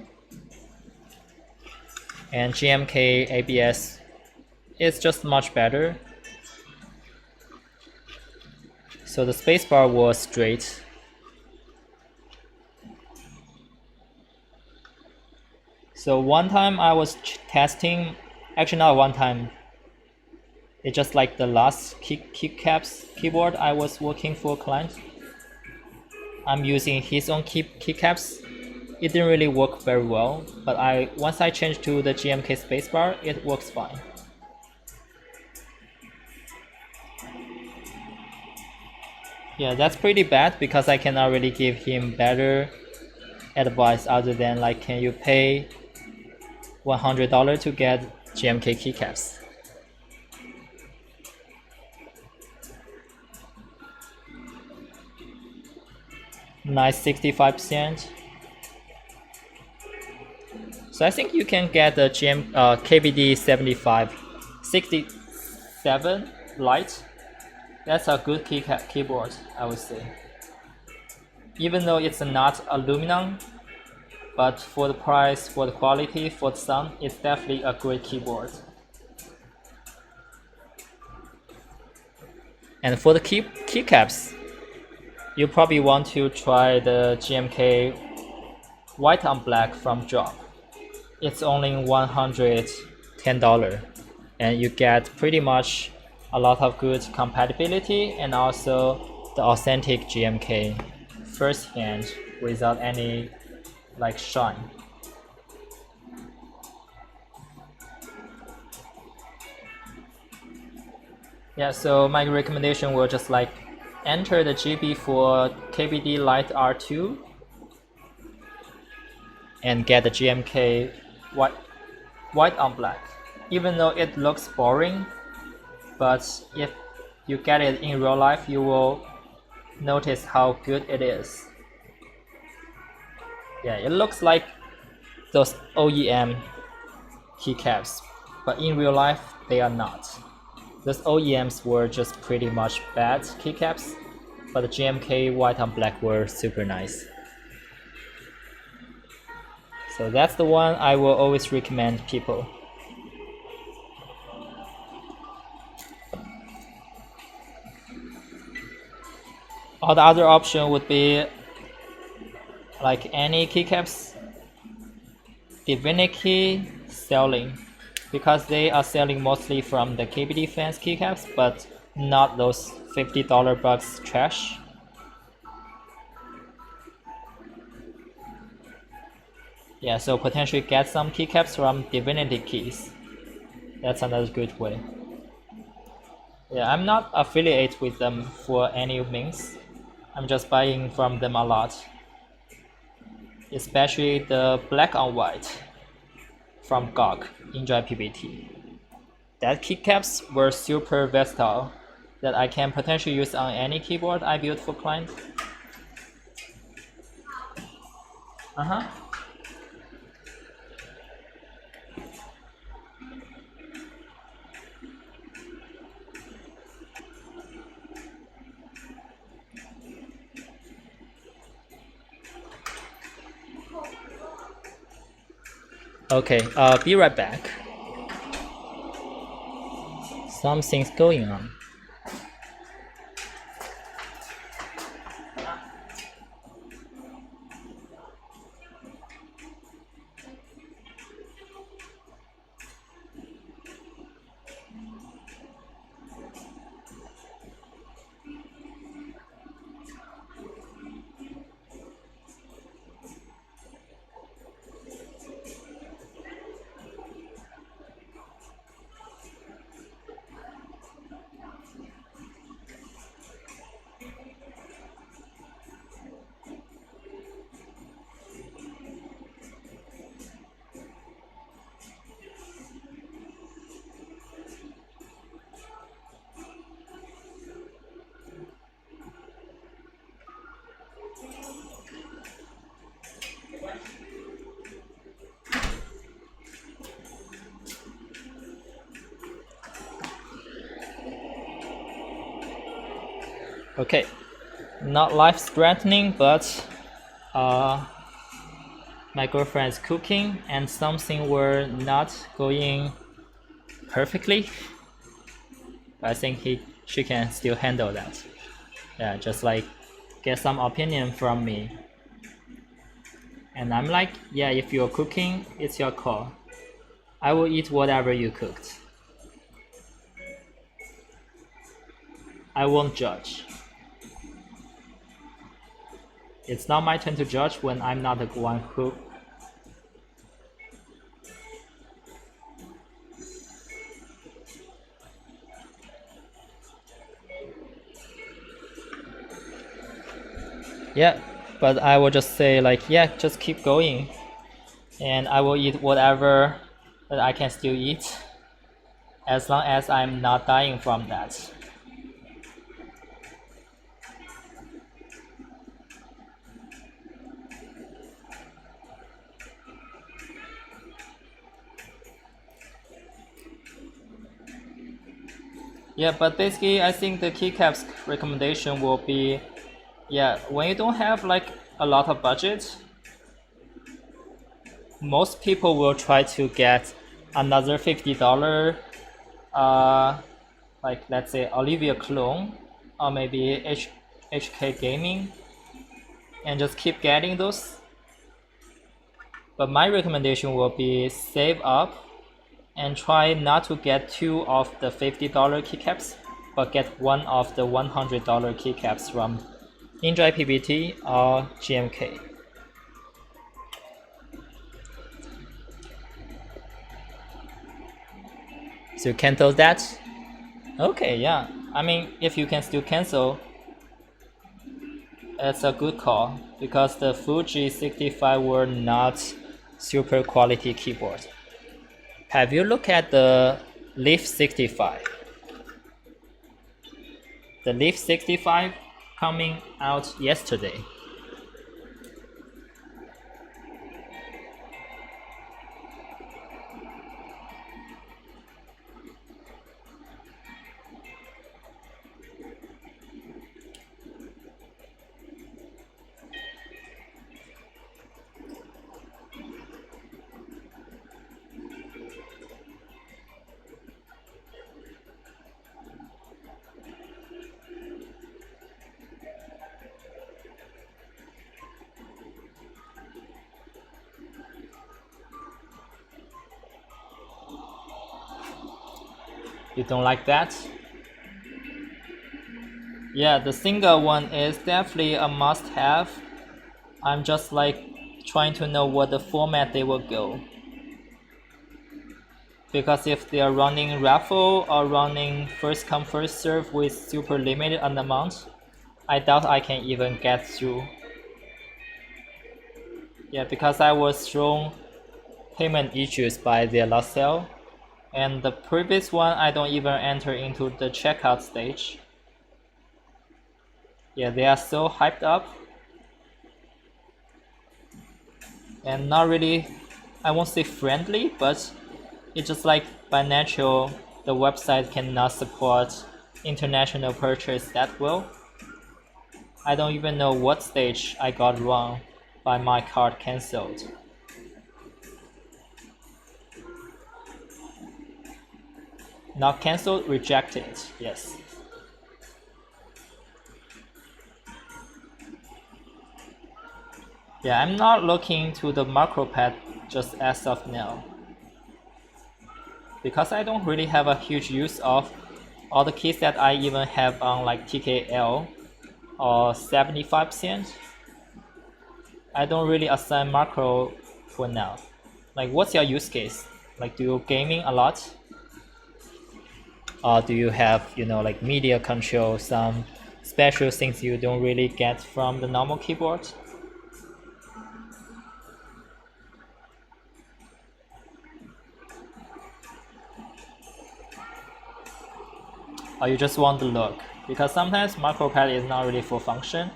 and GMK ABS is just much better. So the spacebar was straight. So one time I was testing, actually not one time, it's just like the last Keycaps keyboard I was working for a client. I'm using his own keycaps. It didn't really work very well, but once I changed to the GMK spacebar, it works fine. Yeah, that's pretty bad because I cannot really give him better advice other than like, can you pay $100 to get GMK keycaps? Nice 65%. So I think you can get the KVD 67 Lite. That's a good keyboard, I would say. Even though it's not aluminum, but for the price, for the quality, for the sound, it's definitely a great keyboard. And for the keycaps, you probably want to try the GMK white on black from Drop. It's only $110, and you get pretty much a lot of good compatibility and also the authentic GMK first hand without any like shine. Yeah, so my recommendation will just like enter the GB for KBD Lite R2 and get the GMK white on black. Even though it looks boring, but if you get it in real life, you will notice how good it is. Yeah, it looks like those OEM keycaps, but in real life, they are not. Those OEMs were just pretty much bad keycaps, but the GMK white on black were super nice. So that's the one I will always recommend people. All the other option would be like any keycaps, Divinity selling, because they are selling mostly from the KBD fans keycaps, but not those $50 bucks trash. Yeah, so potentially get some keycaps from Divinity Keys. That's another good way. Yeah, I'm not affiliated with them for any means. I'm just buying from them a lot. Especially the black on white from GOG, Enjoy PBT. That keycaps were super versatile that I can potentially use on any keyboard I built for clients. Okay, be right back. Something's going on. Okay, not life-threatening, but my girlfriend's cooking and something were not going perfectly, but I think she can still handle that. Yeah, just like get some opinion from me. And I'm like, yeah, if you're cooking, it's your call. I will eat whatever you cooked. I won't judge. It's not my turn to judge when I'm not the one who. Yeah, but I will just say like, yeah, just keep going. And I will eat whatever that I can still eat as long as I'm not dying from that. Yeah, but basically I think the keycaps recommendation will be, yeah, when you don't have like a lot of budget, most people will try to get another $50 like let's say Olivia clone or maybe HK Gaming and just keep getting those. But my recommendation will be save up and try not to get two of the $50 keycaps, but get one of the $100 keycaps from Ninja PBT or GMK. So you cancel that? Okay, yeah. I mean, if you can still cancel, it's a good call because the Fuji 65 were not super quality keyboard. Have you looked at the Leaf 65? The Leaf 65 coming out yesterday. You don't like that? Yeah, the single one is definitely a must-have. I'm just like trying to know what the format they will go. Because if they are running raffle or running first come first serve with super limited amount, I doubt I can even get through. Yeah, because I was shown payment issues by their last sale, and the previous one I don't even enter into the checkout stage. Yeah, they are so hyped up and not really, I won't say friendly, but it's just like by natural the website cannot support international purchase that well. I don't even know what stage I got wrong by my card cancelled. Not cancelled, rejected, yes. Yeah, I'm not looking to the macro pad just as of now. Because I don't really have a huge use of all the keys that I even have on like TKL or 75%. I don't really assign macro for now. Like what's your use case? Like do you gaming a lot? Or do you have, you know, like media control, some special things you don't really get from the normal keyboard? Or you just want the look? Because sometimes macro pad is not really full function,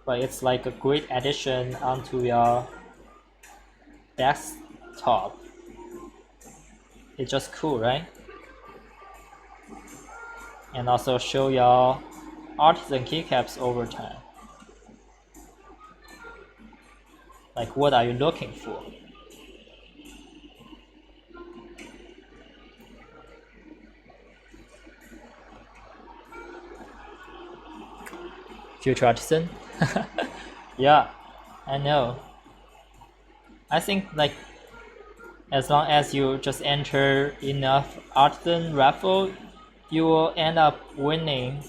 but it's like a great addition onto your desktop. It's just cool, right? And also show your artisan keycaps over time. Like, what are you looking for? Future artisan? Yeah, I know. I think like as long as you just enter enough artisan raffle, you will end up winning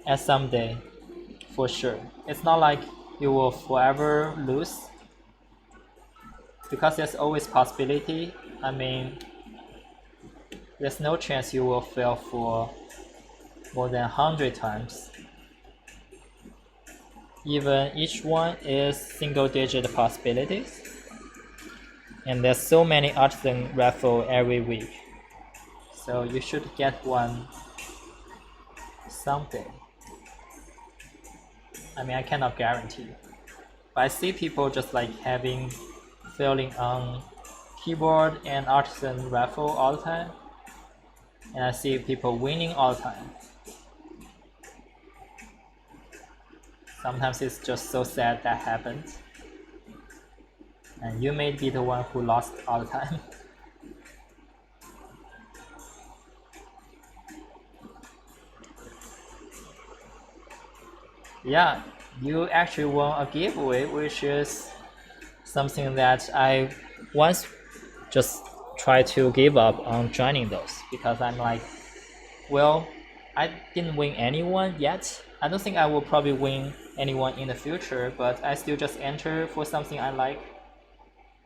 at some day, for sure. It's not like you will forever lose, because there's always possibility. I mean, there's no chance you will fail for more than 100 times. Even each one is single-digit possibilities, and there's so many artisan raffle every week, so you should get one someday. I mean, I cannot guarantee, but I see people just like failing on keyboard and artisan raffle all the time, and I see people winning all the time. Sometimes it's just so sad that happens, and you may be the one who lost all the time. Yeah, you actually won a giveaway, which is something that I once just tried to give up on joining those, because I'm like, well, I didn't win anyone yet. I don't think I will probably win anyone in the future, but I still just enter for something I like.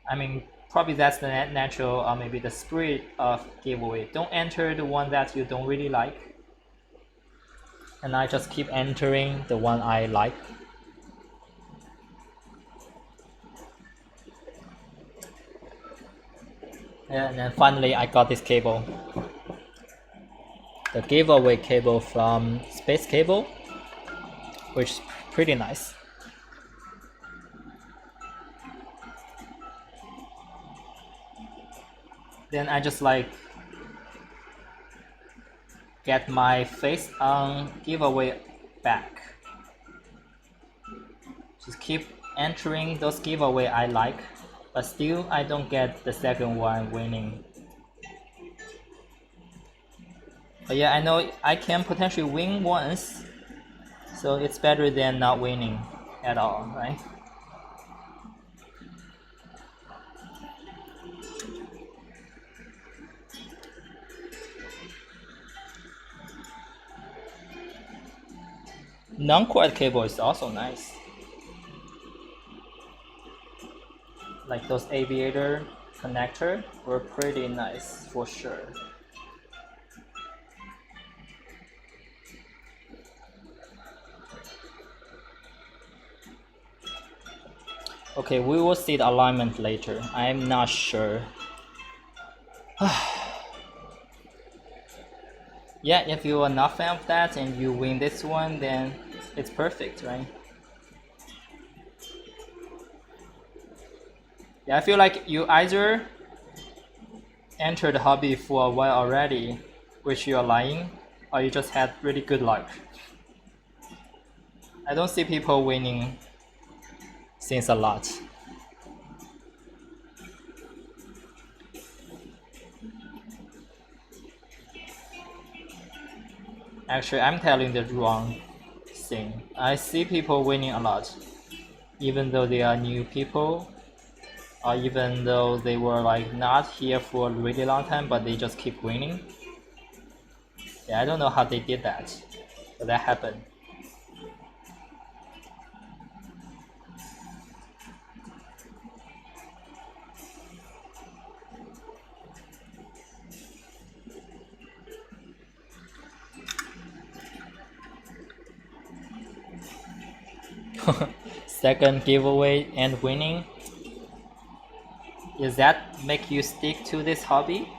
I mean, probably that's the natural, or maybe the spirit of giveaway. Don't enter the one that you don't really like, and I just keep entering the one I like. And then finally I got this cable. The giveaway cable from Space Cable, which is pretty nice. Then I just like get my face on giveaway back. Just keep entering those giveaway I like, but still I don't get the second one winning. But yeah, I know I can potentially win once, so it's better than not winning at all, right? Non-cord cable is also nice. Like those aviator connector were pretty nice for sure. Okay, we will see the alignment later. I'm not sure. Yeah, if you are not fan of that and you win this one, then it's perfect, right? Yeah, I feel like you either entered the hobby for a while already, which you are lying, or you just had really good luck. I don't see people winning since a lot. Actually, I'm telling the wrong thing. I see people winning a lot, even though they are new people, or even though they were like not here for a really long time, but they just keep winning. Yeah, I don't know how they did that, but that happened. Second giveaway and winning. Does that make you stick to this hobby?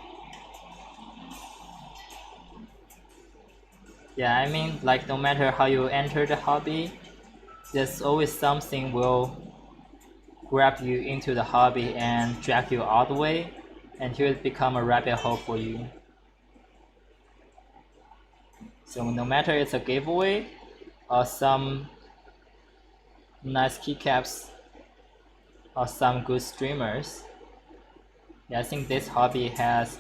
Yeah, I mean, like no matter how you enter the hobby, there's always something will grab you into the hobby and drag you all the way until it become a rabbit hole for you. So no matter it's a giveaway or some nice keycaps, or some good streamers. Yeah, I think this hobby has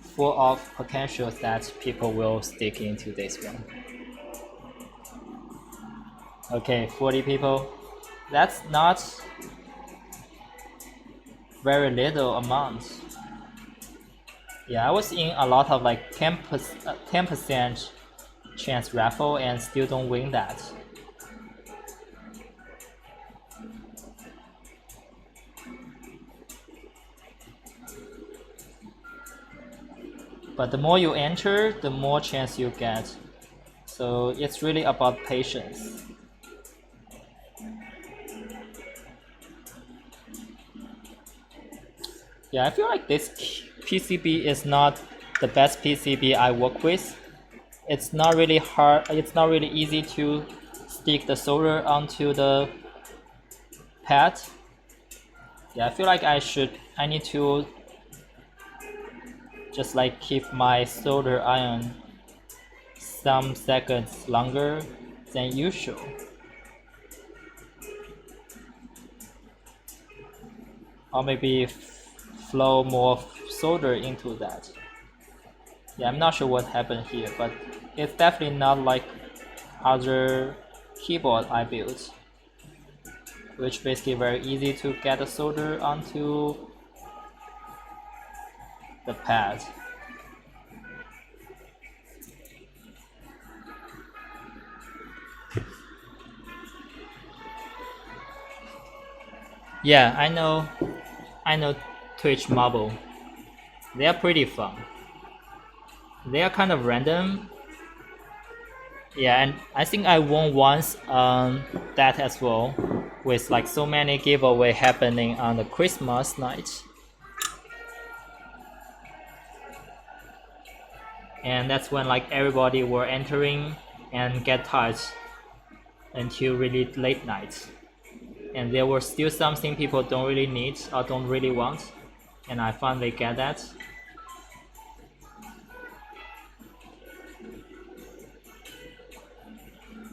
full of potentials that people will stick into this one. Okay, 40 people. That's not very little amount. Yeah, I was in a lot of like 10% chance raffle and still don't win that. But the more you enter, the more chance you get. So it's really about patience. Yeah, I feel like this PCB is not the best PCB I work with. It's not really hard, it's not really easy to stick the solder onto the pad. Yeah, I feel like I need to just like keep my solder iron some seconds longer than usual. Or maybe flow more solder into that. Yeah, I'm not sure what happened here, but it's definitely not like other keyboard I built, which basically very easy to get the solder onto the pad. Yeah, I know Twitch Marble. They are pretty fun. They are kind of random. Yeah, and I think I won once on that as well, with like so many giveaway happening on the Christmas night. And that's when like everybody were entering and get touched until really late night. And there were still something people don't really need or don't really want, and I finally get that.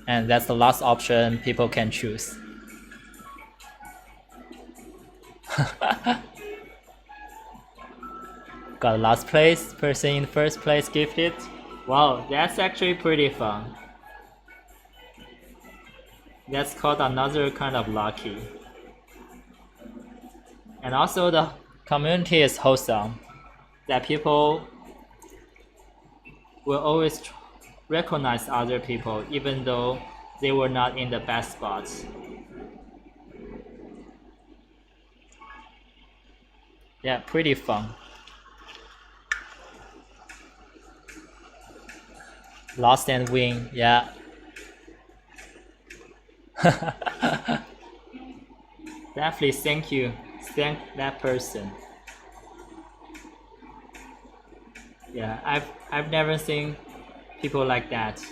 And that's the last option people can choose. Got last place, person in first place gifted. Wow, that's actually pretty fun. That's called another kind of lucky. And also the community is wholesome, that people will always recognize other people even though they were not in the best spots. Yeah, pretty fun. Lost and win, yeah. Definitely thank that person. Yeah, I've never seen people like that.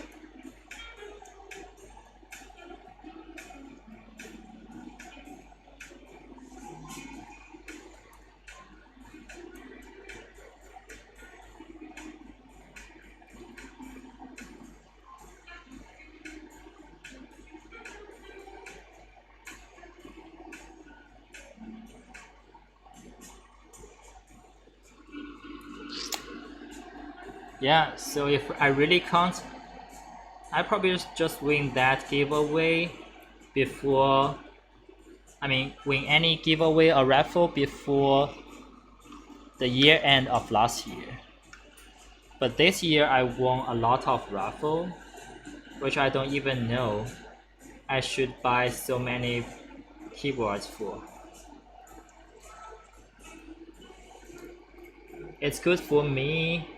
Yeah, so if I really can't, I probably just win that giveaway before, win any giveaway or raffle before the year end of last year. But this year I won a lot of raffle, which I don't even know I should buy so many keyboards for. It's good for me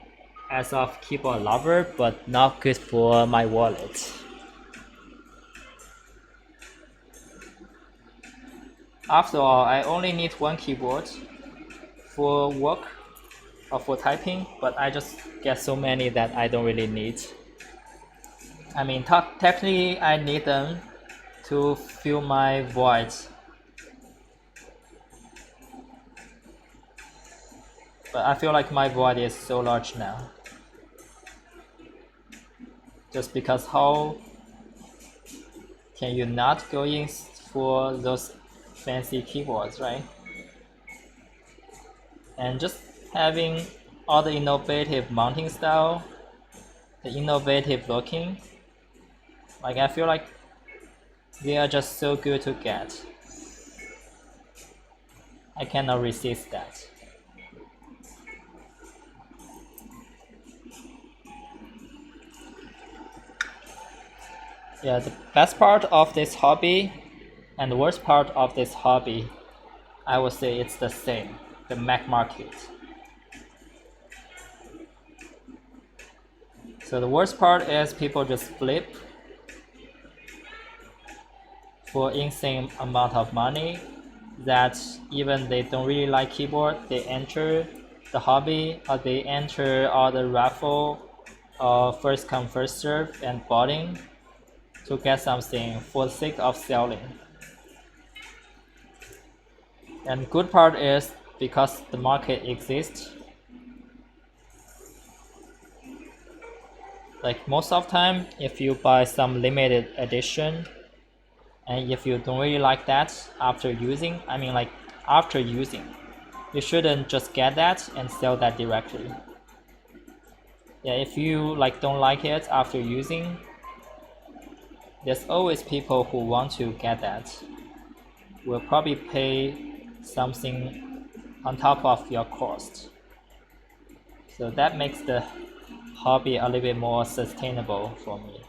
as a keyboard lover, but not good for my wallet. After all, I only need one keyboard for work or for typing, but I just get so many that I don't really need. Technically I need them to fill my voids, but I feel like my void is so large now. Just because how can you not go in for those fancy keyboards, right? And just having all the innovative mounting style, the innovative looking, like I feel like they are just so good to get. I cannot resist that. Yeah, the best part of this hobby and the worst part of this hobby, I would say it's the same, the Mac market. So the worst part is people just flip for insane amount of money that even they don't really like keyboard, they enter the hobby or they enter all the raffle first come first serve and botting to get something for the sake of selling. And good part is because the market exists, like most of the time if you buy some limited edition and if you don't really like that after using, you shouldn't just get that and sell that directly. Yeah, if you don't like it after using, there's always people who want to get that, will probably pay something on top of your cost. So that makes the hobby a little bit more sustainable for me.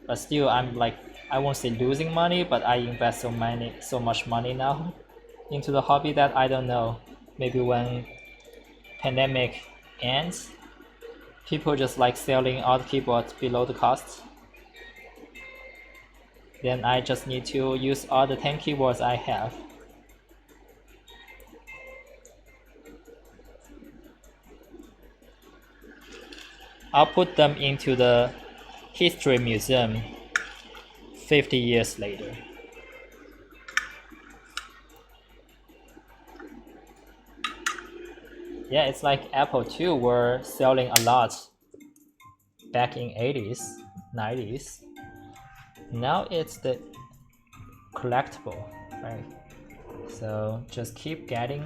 But still, I won't say losing money, but I invest so much money now into the hobby that I don't know. Maybe when pandemic ends, people just like selling all the keyboards below the cost. Then I just need to use all the 10 keyboards I have. I'll put them into the history museum 50 years later. Yeah, it's like Apple II were selling a lot back in 80s, 90s. Now it's the collectible, right? So just keep getting,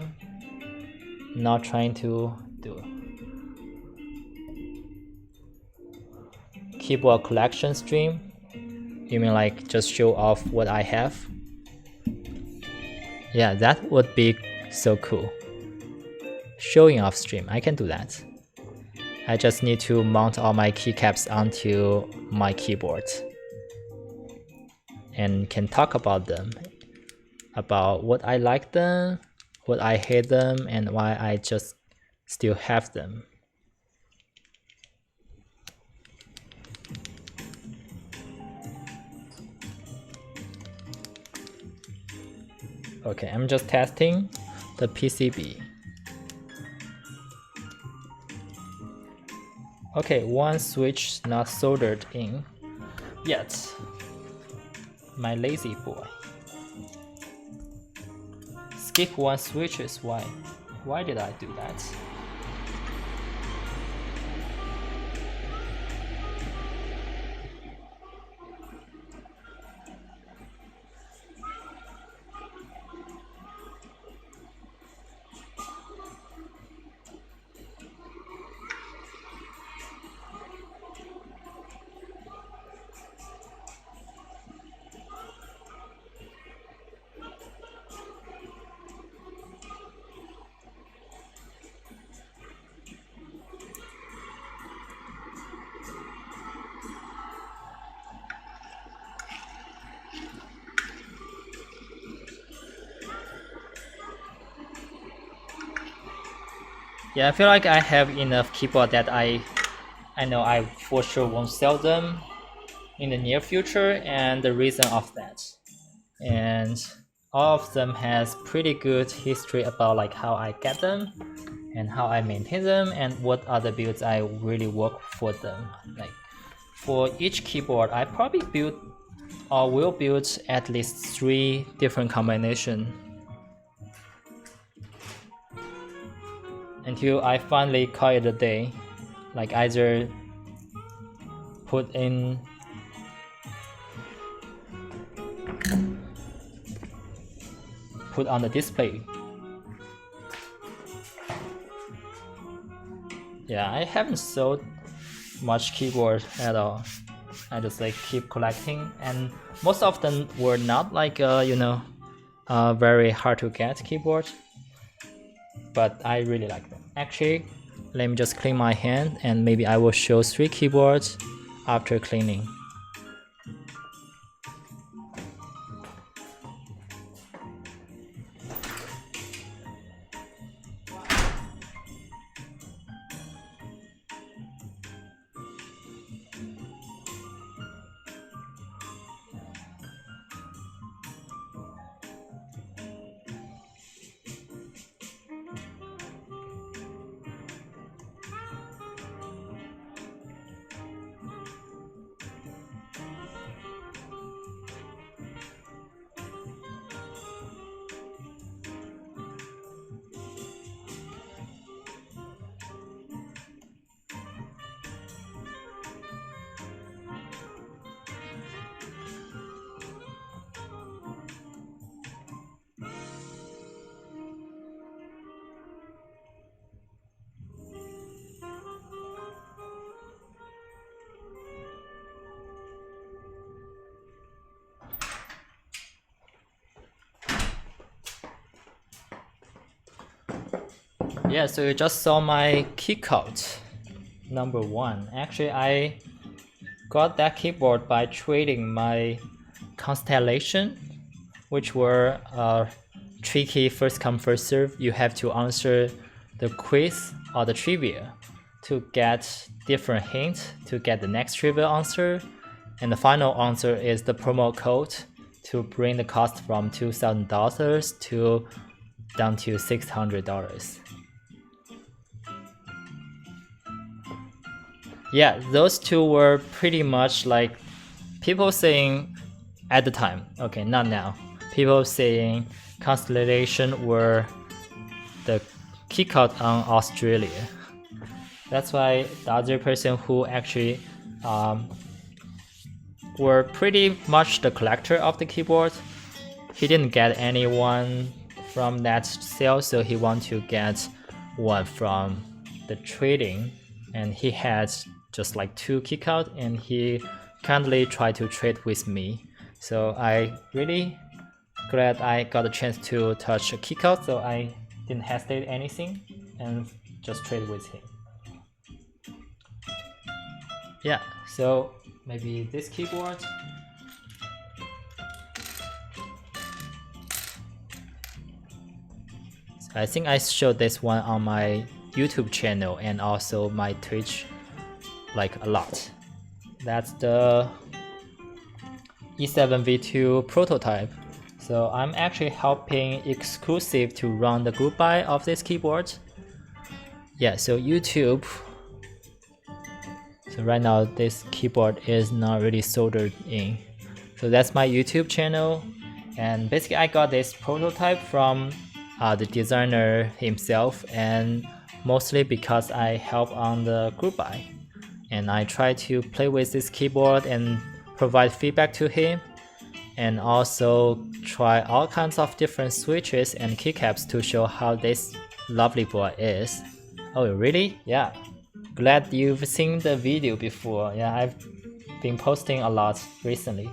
not trying to do keyboard collection stream. You mean like just show off what I have? Yeah, that would be so cool. Showing off stream, I can do that. I just need to mount all my keycaps onto my keyboard and can talk about them, about what I like them, what I hate them, and why I just still have them. Okay, I'm just testing the PCB. Okay, one switch not soldered in yet. My lazy boy. Skip one switches, why? Why did I do that? Yeah, I feel like I have enough keyboard that I know I for sure won't sell them in the near future, and the reason of that. And all of them has pretty good history about like how I get them and how I maintain them and what other builds I really work for them. Like for each keyboard, I probably build or will build at least 3 different combinations until I finally call it a day. Like either put in put on the display. Yeah, I haven't sold much keyboard at all. I just like keep collecting, and most of them were not like you know, very hard to get keyboard, but I really like them. Actually, let me just clean my hand, and maybe I will show 3 keyboards after cleaning. Yeah, so you just saw my keycap number 1. Actually, I got that keyboard by trading my Constellation, which were tricky first come first serve. You have to answer the quiz or the trivia to get different hints to get the next trivia answer, and the final answer is the promo code to bring the cost from $2,000 to down to $600. Yeah, those two were pretty much like people saying at the time, okay, not now, people saying Constellation were the kick out on Australia. That's why the other person who actually were pretty much the collector of the keyboard, he didn't get anyone from that sale, so he wanted to get one from the trading, and he had just like 2 kickout, and he kindly tried to trade with me. So I really glad I got a chance to touch a kickout, so I didn't hesitate anything and just trade with him. Yeah, so maybe this keyboard. So I think I showed this one on my YouTube channel and also my Twitch like a lot. That's the E7V2 prototype. So I'm actually helping Exclusive to run the group buy of this keyboard. Yeah, so YouTube. So right now this keyboard is not really soldered in. So that's my YouTube channel, and basically I got this prototype from the designer himself, and mostly because I help on the group buy, and I try to play with this keyboard and provide feedback to him, and also try all kinds of different switches and keycaps to show how this lovely boy is. Oh really? Yeah. Glad you've seen the video before. Yeah, I've been posting a lot recently.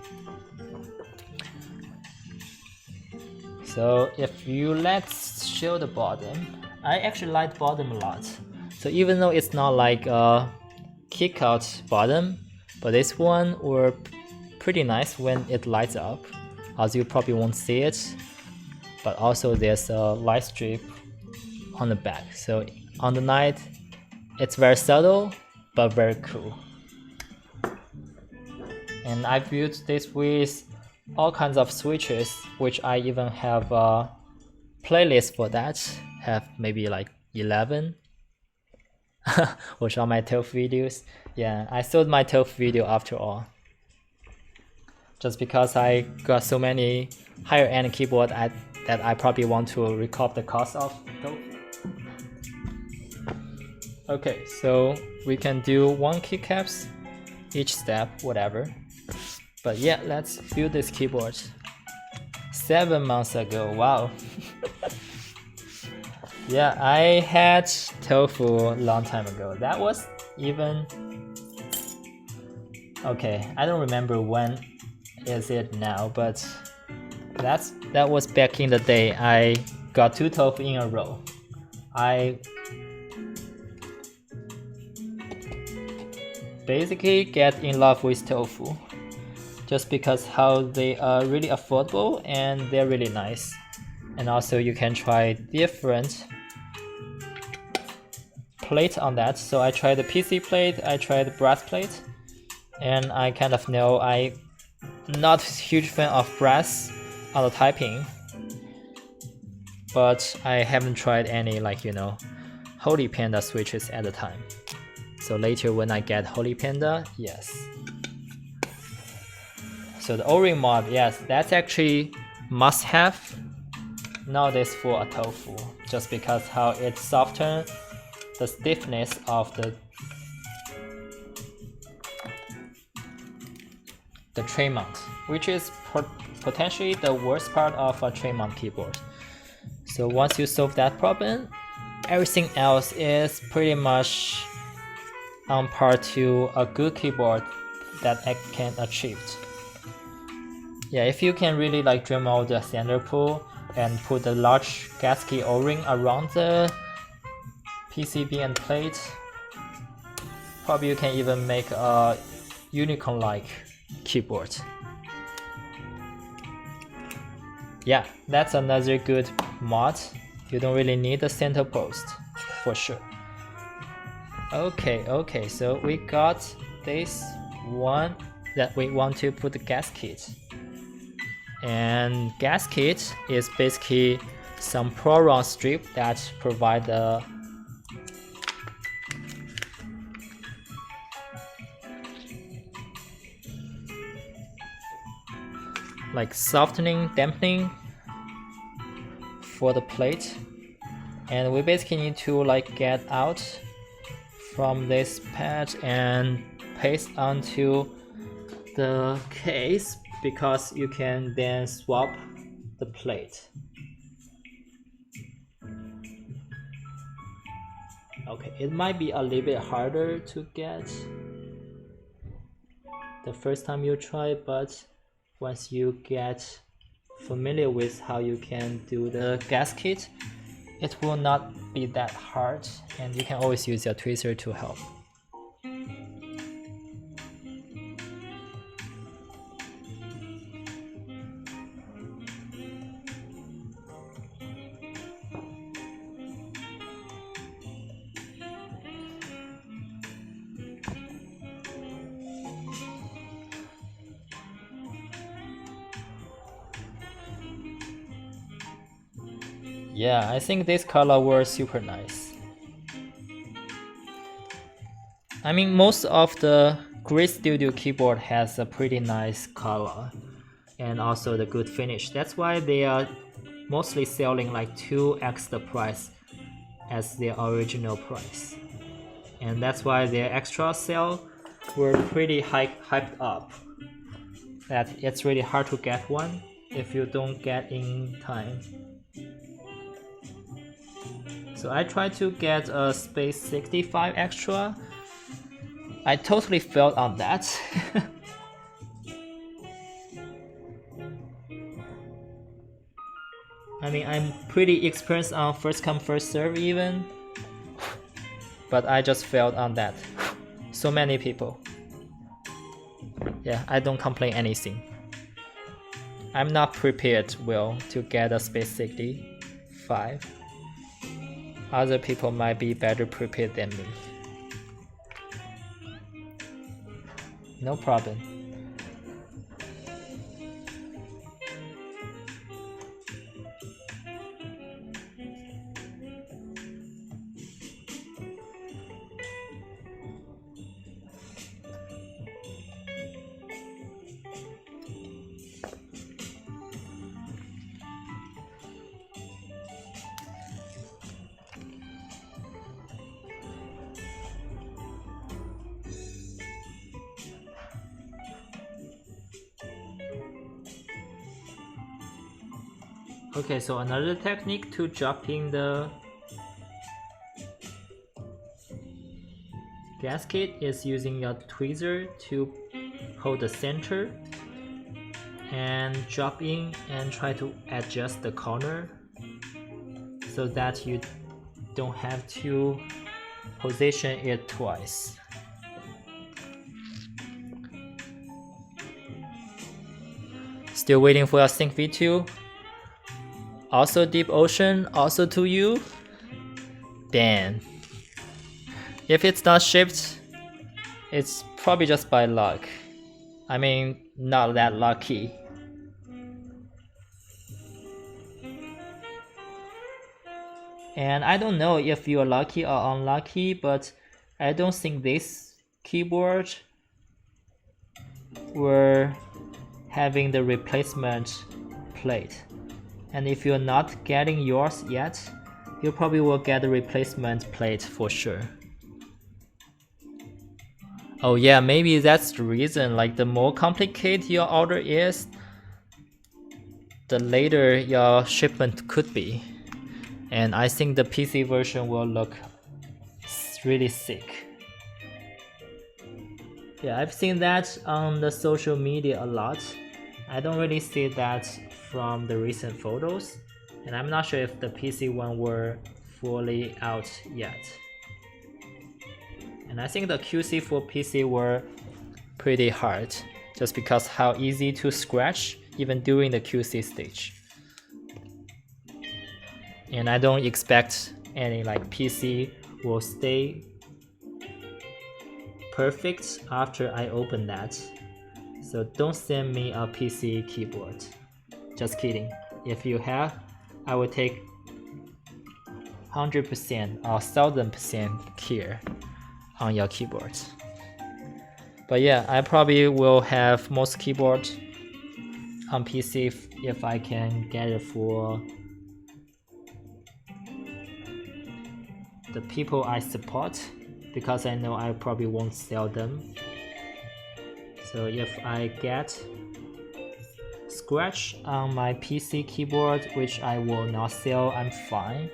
So if you let's show the bottom, I actually like the bottom a lot. So even though it's not like a kick out bottom, but this one were pretty nice when it lights up, as you probably won't see it. But also there's a light strip on the back, so on the night it's very subtle but very cool. And I built this with all kinds of switches, which I even have a playlist for that, have maybe like 11 which are my 12 videos. Yeah, I sold my 12th video after all, just because I got so many higher end keyboard that I probably want to recoup the cost of those. Okay, so we can do 1 keycaps each step, whatever. But yeah, let's build this keyboard. 7 months ago. Wow. Yeah, I had tofu a long time ago. That was even... Okay, I don't remember when is it now, but that was back in the day. I got 2 tofu in a row. I basically get in love with tofu just because how they are really affordable and they're really nice. And also you can try different plate on that. So I tried the PC plate, I tried the brass plate, and I kind of know I'm not a huge fan of brass on the typing, but I haven't tried any like, you know, Holy Panda switches at the time. So later when I get Holy Panda, yes. So the O-ring mod, yes, that's actually must have nowadays for a tofu, just because how it softens the stiffness of the tray mount, which is potentially the worst part of a tray mount keyboard. So once you solve that problem, everything else is pretty much on par to a good keyboard that I can achieve. Yeah, if you can really like drill out the center pull and put the large gasket O-ring around the PCB and plate, probably you can even make a unicorn-like keyboard. Yeah, that's another good mod. You don't really need a center post, for sure. Okay, so we got this one that we want to put the gasket. And gasket is basically some pro-round strip that provide the like softening, dampening for the plate. And we basically need to like get out from this pad and paste onto the case, because you can then swap the plate. Okay, it might be a little bit harder to get the first time you try, but once you get familiar with how you can do the gasket, it will not be that hard, and you can always use your tweezer to help. Yeah, I think this color was super nice. I mean, most of the Grid Studio keyboard has a pretty nice color and also the good finish. That's why they are mostly selling like 2x the price as their original price. And that's why their extra sale were pretty hyped up. That it's really hard to get one if you don't get in time. So I tried to get a Space 65 extra. I totally failed on that. I mean, I'm pretty experienced on first come first serve even, but I just failed on that. So many people. Yeah, I don't complain anything. I'm not prepared well to get a Space 65. Other people might be better prepared than me. No problem. Okay, so another technique to drop in the gasket is using your tweezer to hold the center and drop in and try to adjust the corner so that you don't have to position it twice. Still waiting for your Sync V2. Also Deep Ocean, also to you. Damn. If it's not shipped, it's probably just by luck. I mean, not that lucky. And I don't know if you're lucky or unlucky, but I don't think this keyboard were having the replacement plate. And if you're not getting yours yet, you probably will get the replacement plate for sure. Oh yeah, maybe that's the reason, like the more complicated your order is, the later your shipment could be. And I think the PC version will look really sick. Yeah, I've seen that on the social media a lot. I don't really see that from the recent photos, and I'm not sure if the PC one were fully out yet. And I think the QC for PC were pretty hard, just because how easy to scratch even during the QC stage. And I don't expect any like PC will stay perfect after I open that. So don't send me a PC keyboard. Just kidding. If you have, I will take 100% or 1000% care on your keyboard. But yeah, I probably will have most keyboard on PC if I can get it for the people I support, because I know I probably won't sell them. So if I get scratch on my PC keyboard, which I will not sell, I'm fine.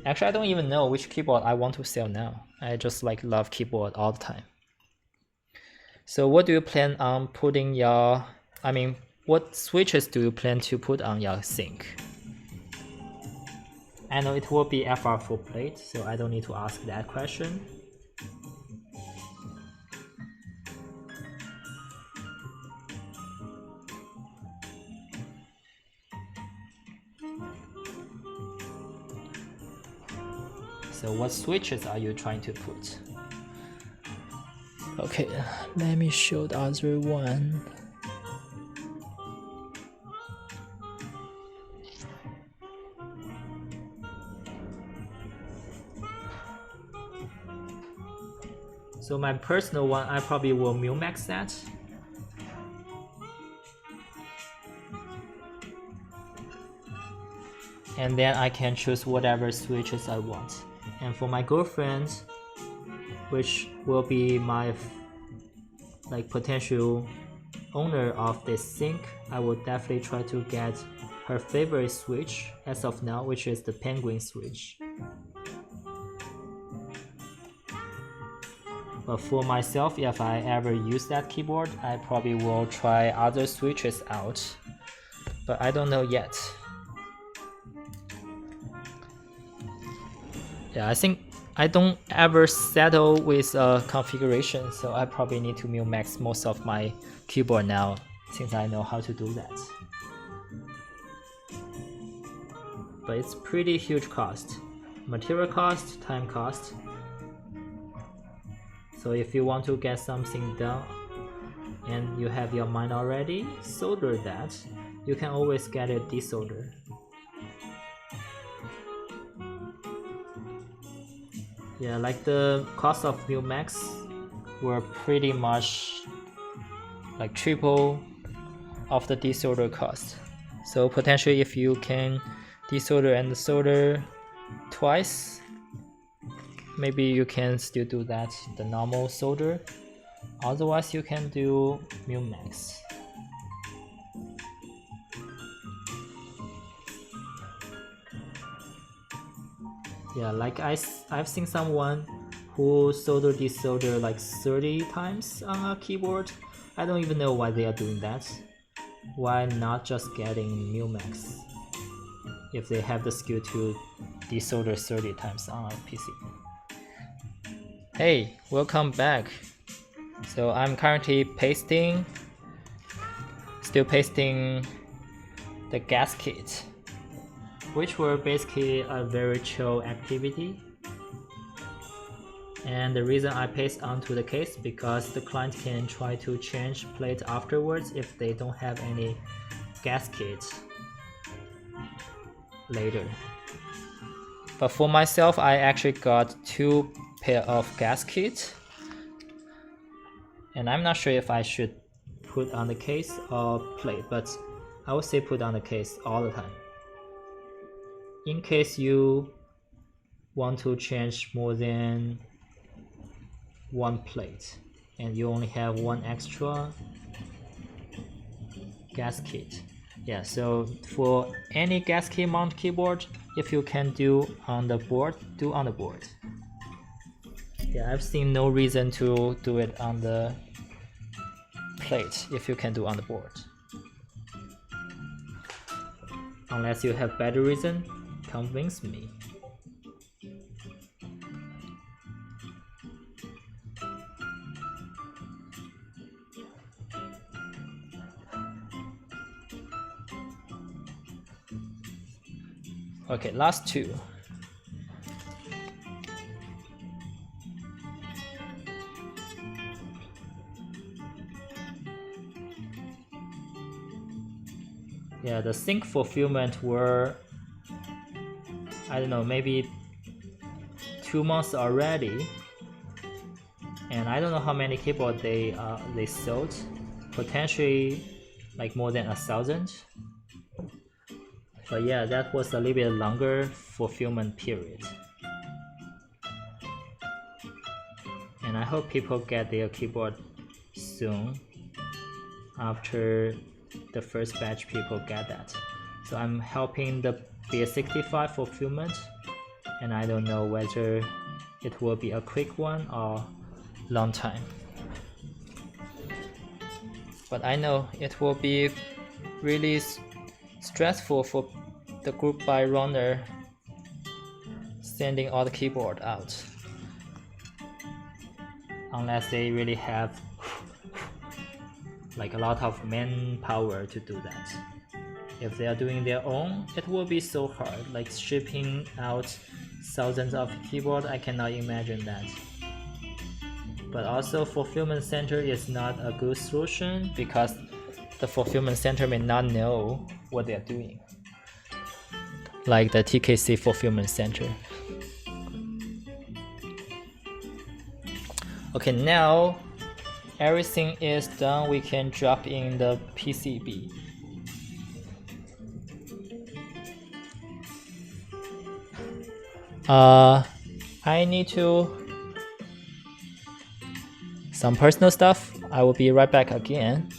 Actually, I don't even know which keyboard I want to sell now. I just like love keyboard all the time. So what do you plan on putting your, what switches do you plan to put on your Sync? I know it will be FR4 plate, so I don't need to ask that question. So what switches are you trying to put? Okay, let me show the other one. So my personal one, I probably will max that. And then I can choose whatever switches I want. And for my girlfriend, which will be my potential owner of this Sync, I will definitely try to get her favorite switch as of now, which is the Penguin switch. But for myself, if I ever use that keyboard, I probably will try other switches out. But I don't know yet. Yeah, I think I don't ever settle with a configuration, so I probably need to max most of my keyboard now, since I know how to do that. But it's pretty huge cost. Material cost, time cost. So if you want to get something done and you have your mind already, solder that. You can always get it desoldered. Yeah, like the cost of Max were pretty much like triple of the desolder cost. So potentially if you can desolder and solder twice, maybe you can still do that, the normal solder. Otherwise you can do Max. Yeah, like I've seen someone who solder desolder like 30 times on a keyboard. I don't even know why they are doing that. Why not just getting new Macs if they have the skill to desolder 30 times on a PC? Hey, welcome back. So I'm currently still pasting the gasket, which were basically a very chill activity. And the reason I paste onto the case because the client can try to change plate afterwards if they don't have any gasket later. But for myself, I actually got 2 pair of gaskets, and I'm not sure if I should put on the case or plate, but I would say put on the case all the time. In case you want to change more than 1 plate and you only have 1 extra gasket. Yeah, so for any gasket mount keyboard, if you can do on the board, do on the board. Yeah, I've seen no reason to do it on the plate if you can do on the board. Unless you have better reason, convince me. Okay, last 2. Yeah, the sync fulfillment were, I don't know, maybe 2 months already, and I don't know how many keyboard they sold, potentially like more than 1,000. But yeah, that was a little bit longer fulfillment period. And I hope people get their keyboard soon after the first batch people get that. So I'm helping the BS65 fulfillment, and I don't know whether it will be a quick one or long time. But I know it will be really stressful for the group by runner sending all the keyboard out, unless they really have like a lot of manpower to do that. If they are doing their own, it will be so hard, like shipping out thousands of keyboard. I cannot imagine that. But also fulfillment center is not a good solution because the fulfillment center may not know what they are doing, like the TKC fulfillment center. Okay, now everything is done. We can drop in the PCB. I need to some personal stuff. I will be right back again.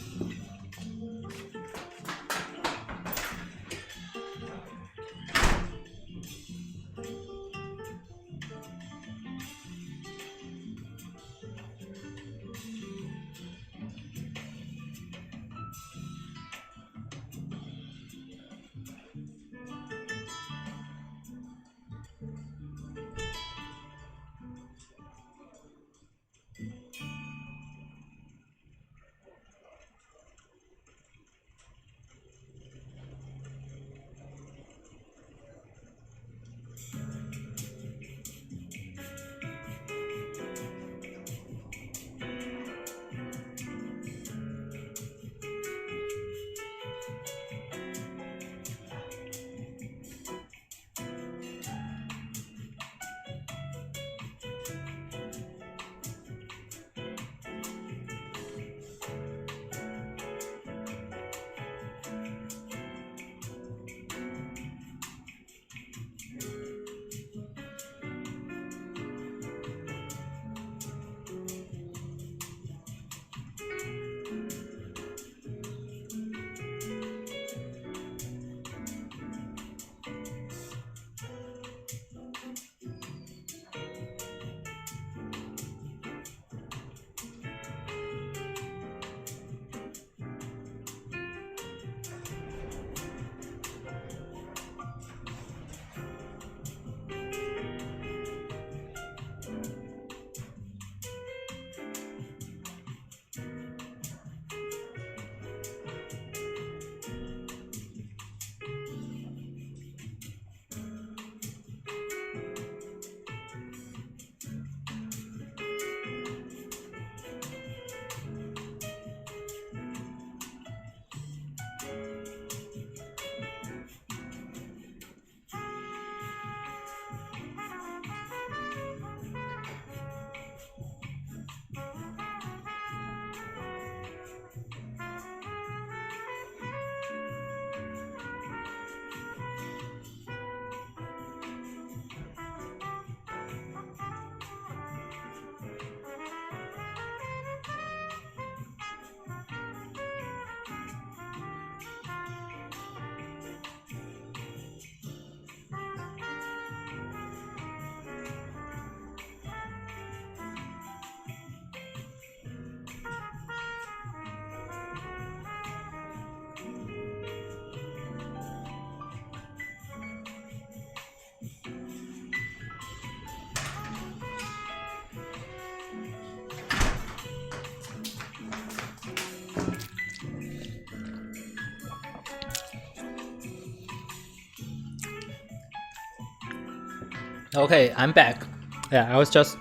Okay, I'm back. Yeah, I was just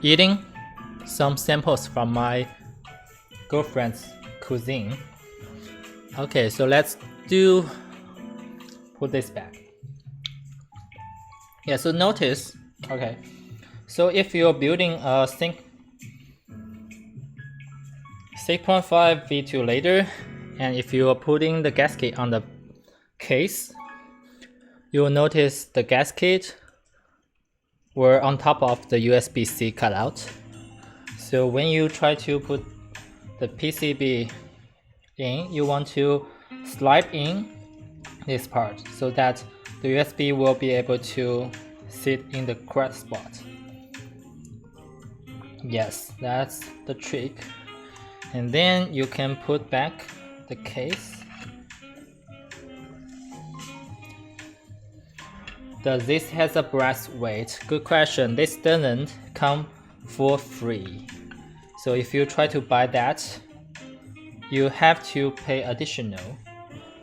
eating some samples from my girlfriend's cuisine. Okay, so let's put this back. Yeah, so notice, okay, so if you're building a 6.5 V2 later, and if you are putting the gasket on the case, you will notice the gasket were on top of the USB-C cutout. So when you try to put the PCB in, you want to slide in this part so that the USB will be able to sit in the correct spot. Yes, that's the trick. And then you can put back the case. Does this has a brass weight? Good question. This doesn't come for free. So if you try to buy that, you have to pay additional.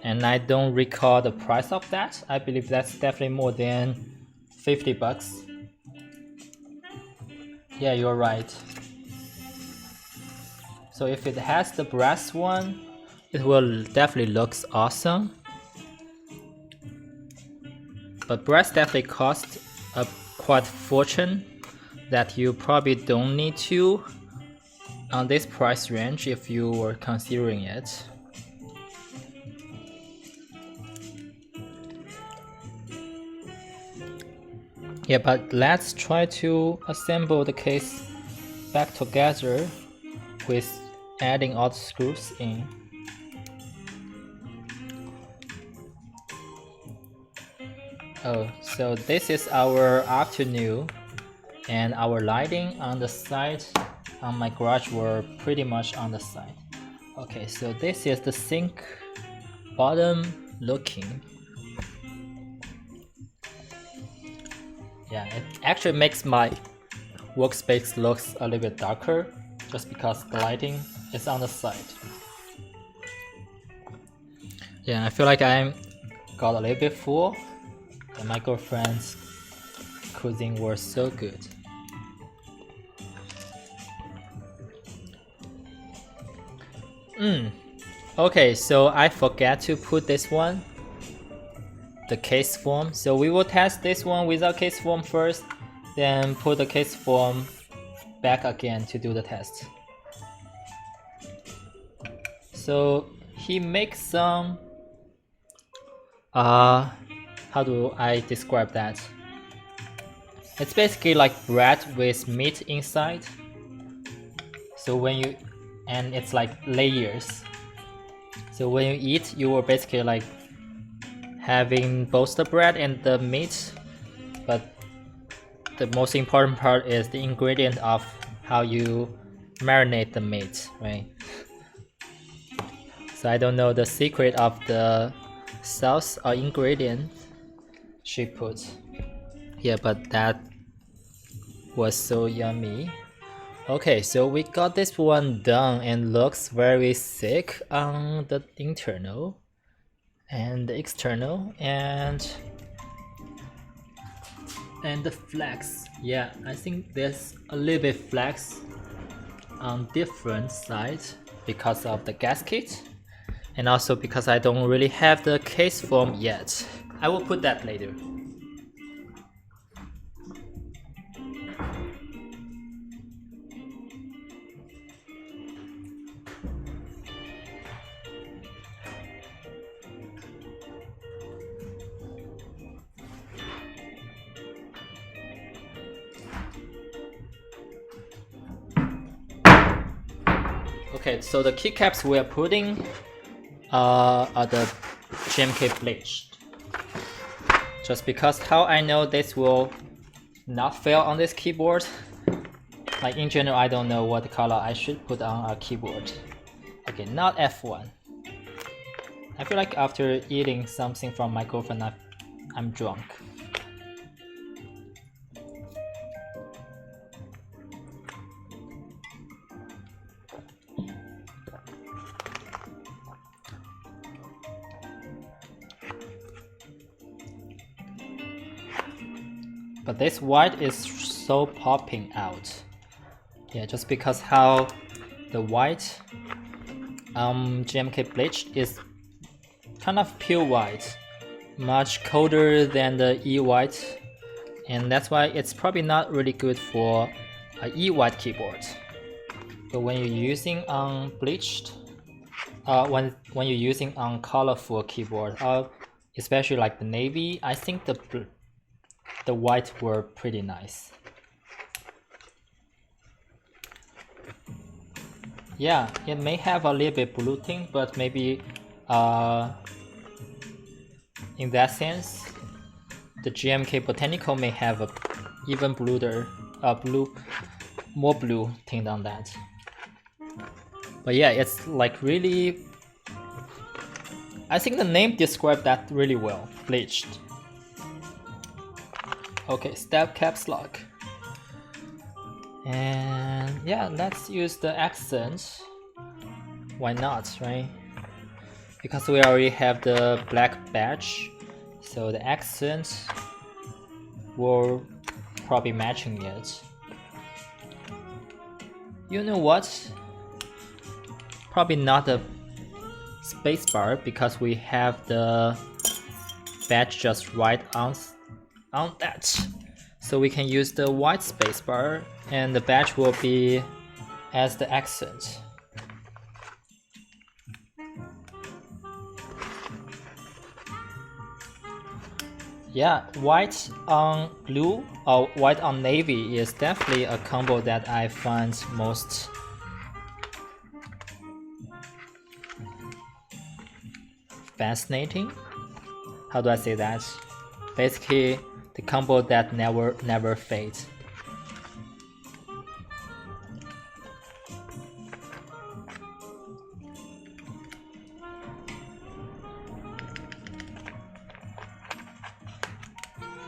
And I don't recall the price of that. I believe that's definitely more than 50 bucks. Yeah, you're right. So if it has the brass one, it will definitely looks awesome. But brass definitely costs a quite fortune that you probably don't need to on this price range if you were considering it. Yeah, but let's try to assemble the case back together with adding all the screws in. Oh, so this is our afternoon, and our lighting on the side on my garage were pretty much on the side. Okay, so this is the sink bottom looking. Yeah, it actually makes my workspace looks a little bit darker just because the lighting is on the side. Yeah, I feel like I got a little bit full, and my girlfriend's cuisine was so good. Okay, so I forgot to put this one, the case form. So we will test this one without case form first, then put the case form back again to do the test. So he makes some how do I describe that? It's basically like bread with meat inside. So and it's like layers. So when you eat, you will basically like having both the bread and the meat, but the most important part is the ingredient of how you marinate the meat, right? So I don't know the secret of the sauce or ingredient she put. Yeah, but that was so yummy. Okay, so we got this one done and looks very thick on the internal and the external and the flex. Yeah, I think there's a little bit flex on different sides because of the gasket and also because I don't really have the case form yet. I will put that later. Okay, so the keycaps we are putting are the GMK Bleached. Just because how I know this will not fail on this keyboard. Like in general, I don't know what color I should put on a keyboard. Okay, not F1. I feel like after eating something from my girlfriend, I'm drunk. But this white is so popping out. Yeah, just because how the white GMK Bleached is kind of pure white, much colder than the E white, and that's why it's probably not really good for a E white keyboard. But when you're using on bleached, when you're using on colorful keyboard, especially like the navy, I think the white were pretty nice. Yeah, it may have a little bit blue tint, but maybe in that sense, the GMK Botanical may have a even bluer, more blue tint on that. But yeah, it's like really, I think the name described that really well, bleached. Okay, step caps lock. And yeah, let's use the accent. Why not, right? Because we already have the black badge, so the accent will probably matching it. You know what? Probably not the spacebar because we have the badge just right on that. So we can use the white spacebar and the badge will be as the accent. Yeah, white on blue or white on navy is definitely a combo that I find most fascinating. How do I say that? Basically, the combo that never fades.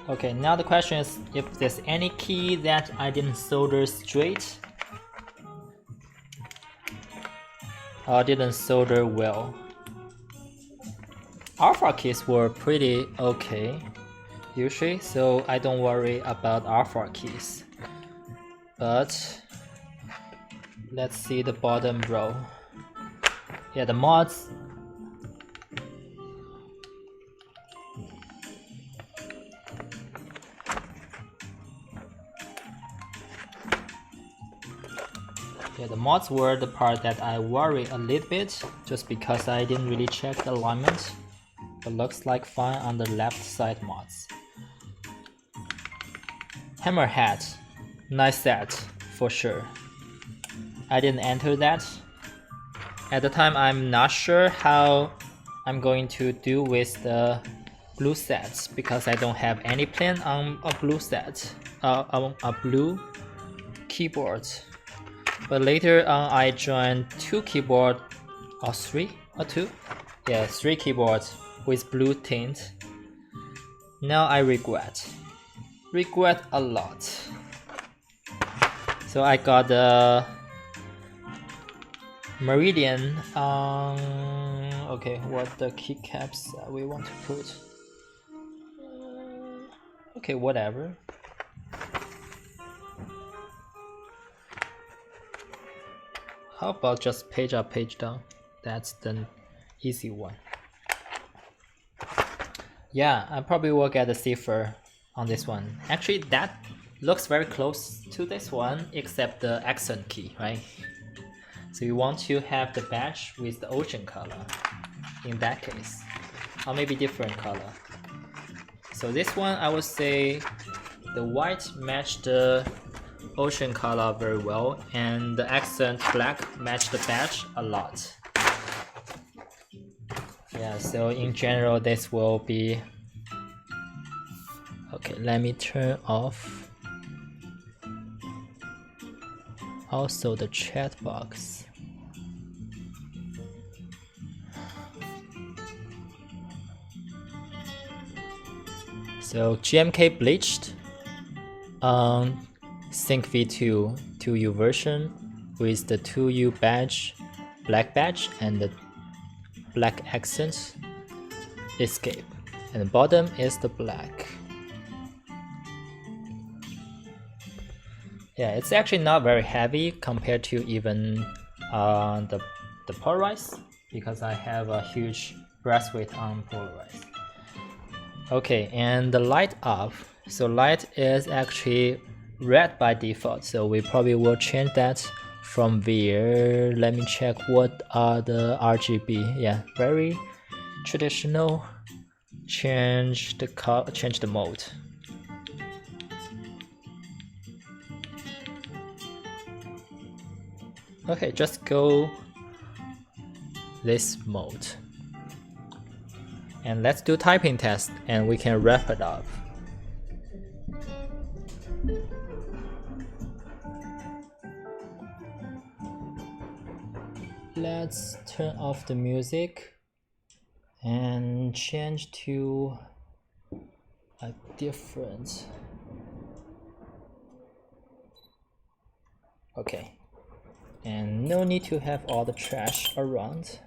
Okay, now the question is if there's any key that I didn't solder straight or didn't solder well. Alpha keys were pretty okay usually, so I don't worry about alpha keys. But let's see the bottom row. Yeah, the mods. Yeah, the mods were the part that I worry a little bit, just because I didn't really check the alignment. But looks like fine on the left side mods. Hammerhead, nice set for sure. I didn't enter that. At the time, I'm not sure how I'm going to do with the blue sets because I don't have any plan on a blue set, on a blue keyboard. But later on, I joined two keyboard, or three, or two? Yeah, three keyboards with blue tint. Now I regret a lot. So I got the Meridian. Okay, what the keycaps we want to put? Okay, whatever. How about just page up, page down? That's the easy one. Yeah, I probably will get a cipher on this one. Actually, that looks very close to this one, except the accent key, right? So you want to have the badge with the ocean color in that case, or maybe different color. So this one, I would say the white matched the ocean color very well, and the accent black matched the badge a lot. Yeah, so in general this will be okay. Let me turn off also the chat box. So GMK Bleached Sync V2 2U version with the 2U badge, black badge, and the black accent escape, and the bottom is the black. Yeah, it's actually not very heavy compared to even the Polarize, because I have a huge brass weight on Polarize. Okay, and the light up. So light is actually red by default, so we probably will change that from there. Let me check what are the RGB. Yeah, very traditional. Change the mode. Okay, just go this mode. And let's do typing test and we can wrap it up. Let's turn off the music and change to a different. Okay. And no need to have all the trash around.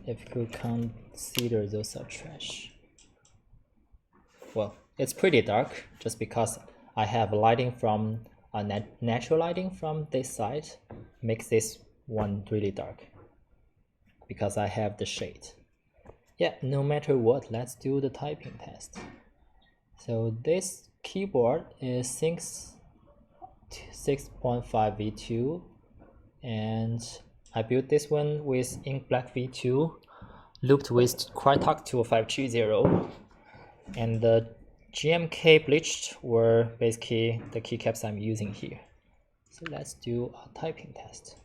If you consider those are trash. Well, it's pretty dark just because I have lighting from natural lighting from this side makes this one really dark because I have the shade. Yeah, no matter what, let's do the typing test. So this keyboard is 6.5 V2 and I built this one with ink black V2 looped with Krytox 205G0 and the GMK Bleached were basically the keycaps I'm using here. So let's do a typing test.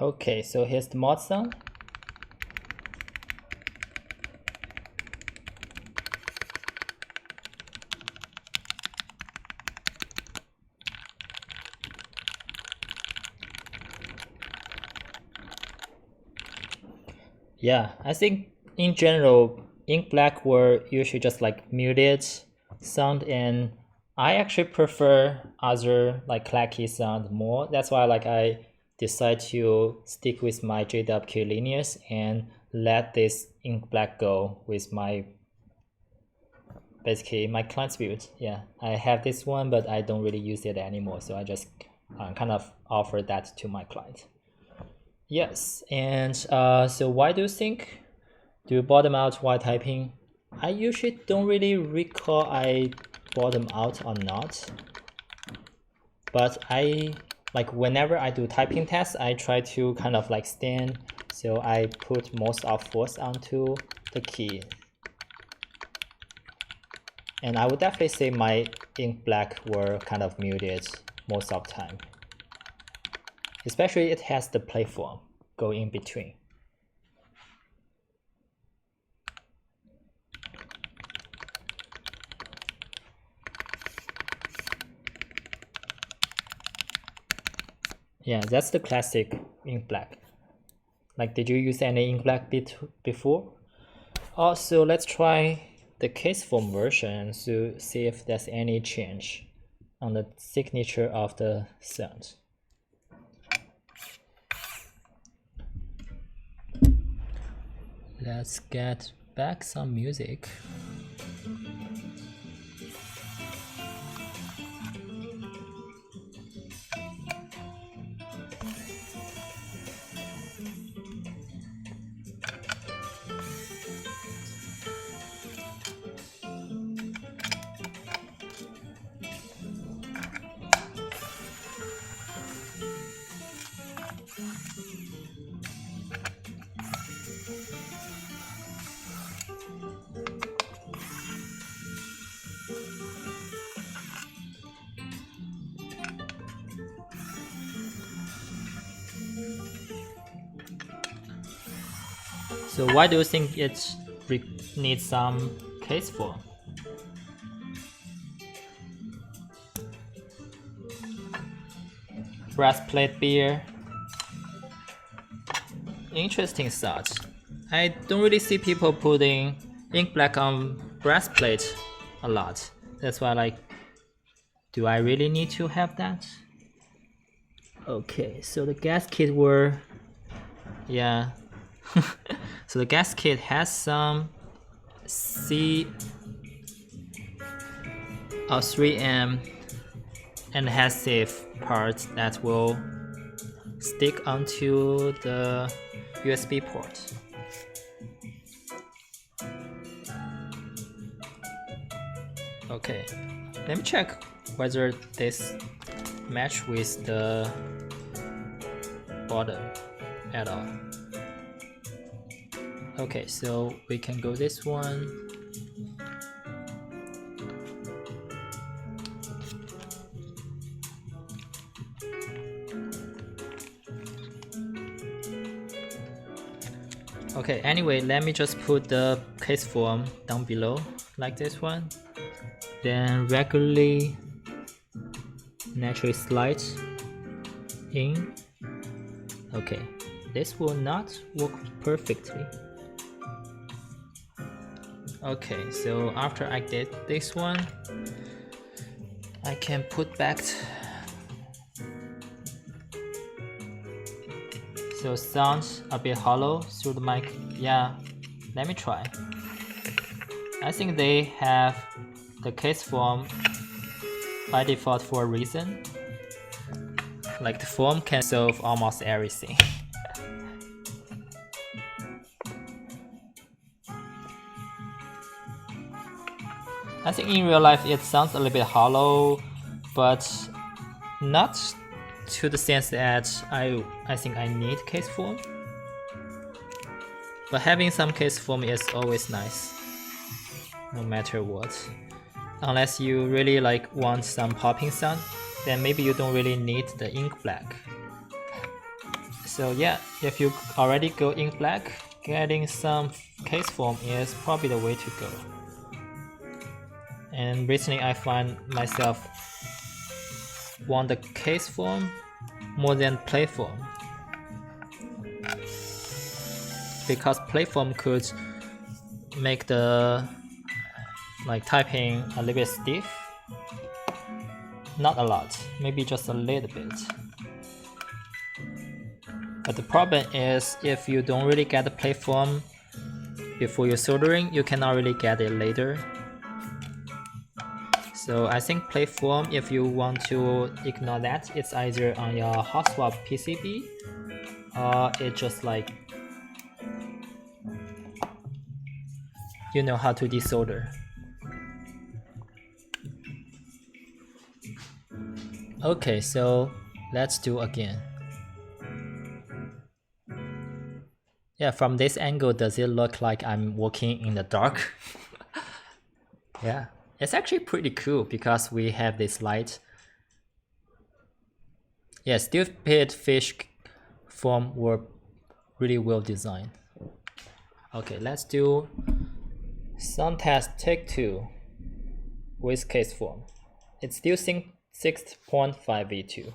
Okay, so here's the mod sound. Yeah, I think in general, ink black were usually just like muted sound, and I actually prefer other like clacky sound more. That's why like I decide to stick with my JWK linears and let this ink black go with my basically my client's build. Yeah, I have this one, but I don't really use it anymore, so I just kind of offer that to my client. Yes, and so why do you think do bottom out while typing? I usually don't really recall I bottom out or not, but I like whenever I do typing tests, I try to kind of like stand, so I put most of force onto the key. And I would definitely say my ink black were kind of muted most of the time. Especially it has the platform going in between. Yeah, that's the classic ink black. Like, did you use any ink black bit before? Also, let's try the case form version to see if there's any change on the signature of the sound. Let's get back some music. So why do you think it needs some case form? Breastplate beer. Interesting thought. I don't really see people putting ink black on breastplate a lot. That's why, like, do I really need to have that? Okay, so the gas kit were, yeah. So the gas kit has some 3M adhesive parts that will stick onto the USB port. Okay, let me check whether this match with the bottom at all. Okay, so we can go this one. Okay, anyway, let me just put the case form down below, like this one. Then regularly, naturally slide in. Okay, this will not work perfectly. Okay, so after I did this one, I can put back. So sounds a bit hollow through the mic. Yeah, let me try. I think they have the case form by default for a reason. Like the form can solve almost everything. I think in real life it sounds a little bit hollow, but not to the sense that I think I need case form. But having some case form is always nice, no matter what. Unless you really like want some popping sound, then maybe you don't really need the ink black. So yeah, if you already go ink black, getting some case form is probably the way to go. And recently I find myself want the case form more than play form, because play form could make the typing a little bit stiff. Not a lot, maybe just a little bit. But the problem is if you don't really get the play form before you're soldering, you cannot really get it later. So I think play form, if you want to ignore that, it's either on your hot swap PCB or it just like you know how to desolder. Okay, so let's do again. Yeah, from this angle, does it look like I'm walking in the dark? Yeah, it's actually pretty cool because we have this light. Yeah, stupid fish form were really well designed. Okay, let's do sound test take 2 with case form. It's still 6.5 V2.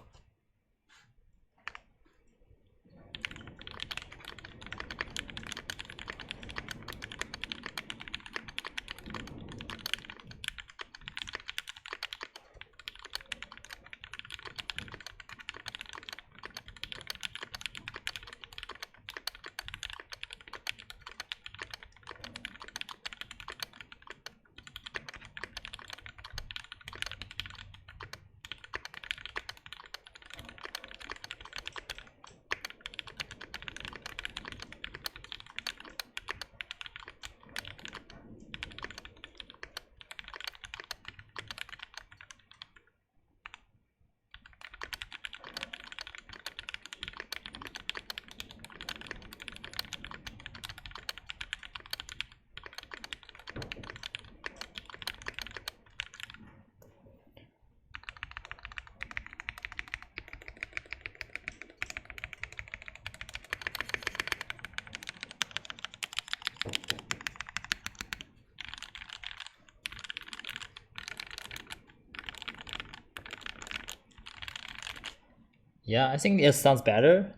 Yeah, I think it sounds better,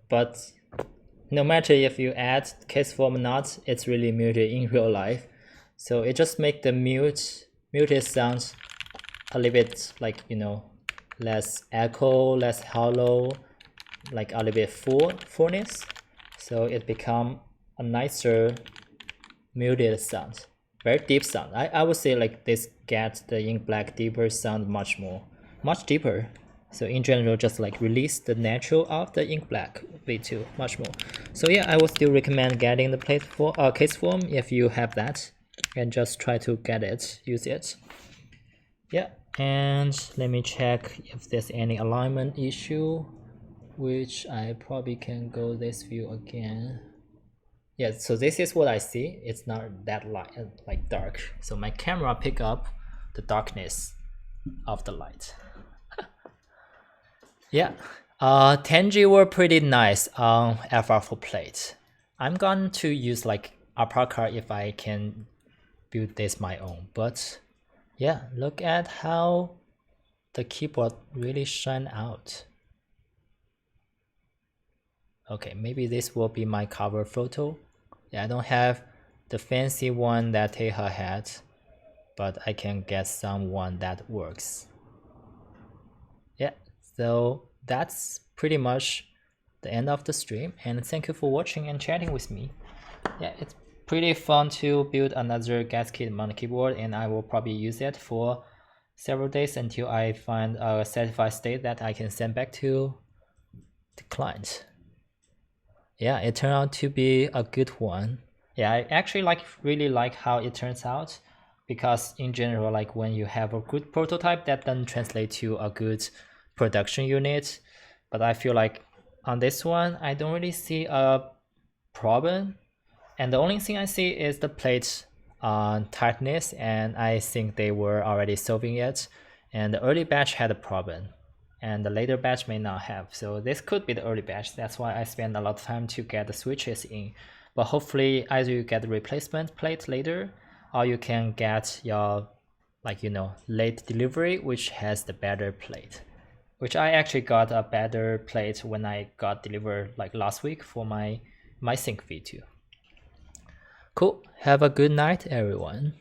but no matter if you add case form or not, it's really muted in real life. So it just make the muted sounds a little bit like, you know, less echo, less hollow, like a little bit fullness. So it become a nicer muted sound, very deep sound. I would say like this get the ink black deeper sound much deeper. So in general, just like release the natural of the ink black V2 much more. So yeah, I would still recommend getting the plate for case form if you have that, and just try to get it, use it. Yeah, and let me check if there's any alignment issue, which I probably can go this view again. Yeah, so this is what I see. It's not that light, like dark. So my camera pick up the darkness of the light. Yeah, Tenji were pretty nice on FR4 plate. I'm going to use like Alpaca if I can build this my own. But yeah, look at how the keyboard really shine out. Okay, maybe this will be my cover photo. Yeah, I don't have the fancy one that Teha had, but I can get someone that works. Yeah, so that's pretty much the end of the stream, and thank you for watching and chatting with me. Yeah, it's pretty fun to build another gasket mount keyboard, and I will probably use it for several days until I find a certified state that I can send back to the client. Yeah, it turned out to be a good one. Yeah, I actually really like how it turns out, because in general, like when you have a good prototype, that doesn't translate to a good production unit. But I feel like on this one, I don't really see a problem, and the only thing I see is the plate tightness, and I think they were already solving it. And the early batch had a problem, and the later batch may not have. So this could be the early batch. That's why I spend a lot of time to get the switches in. But hopefully either you get the replacement plate later, or you can get your, like, you know, late delivery, which has the better plate. Which I actually got a better plate when I got delivered like last week for my Sync V2. Cool. Have a good night, everyone.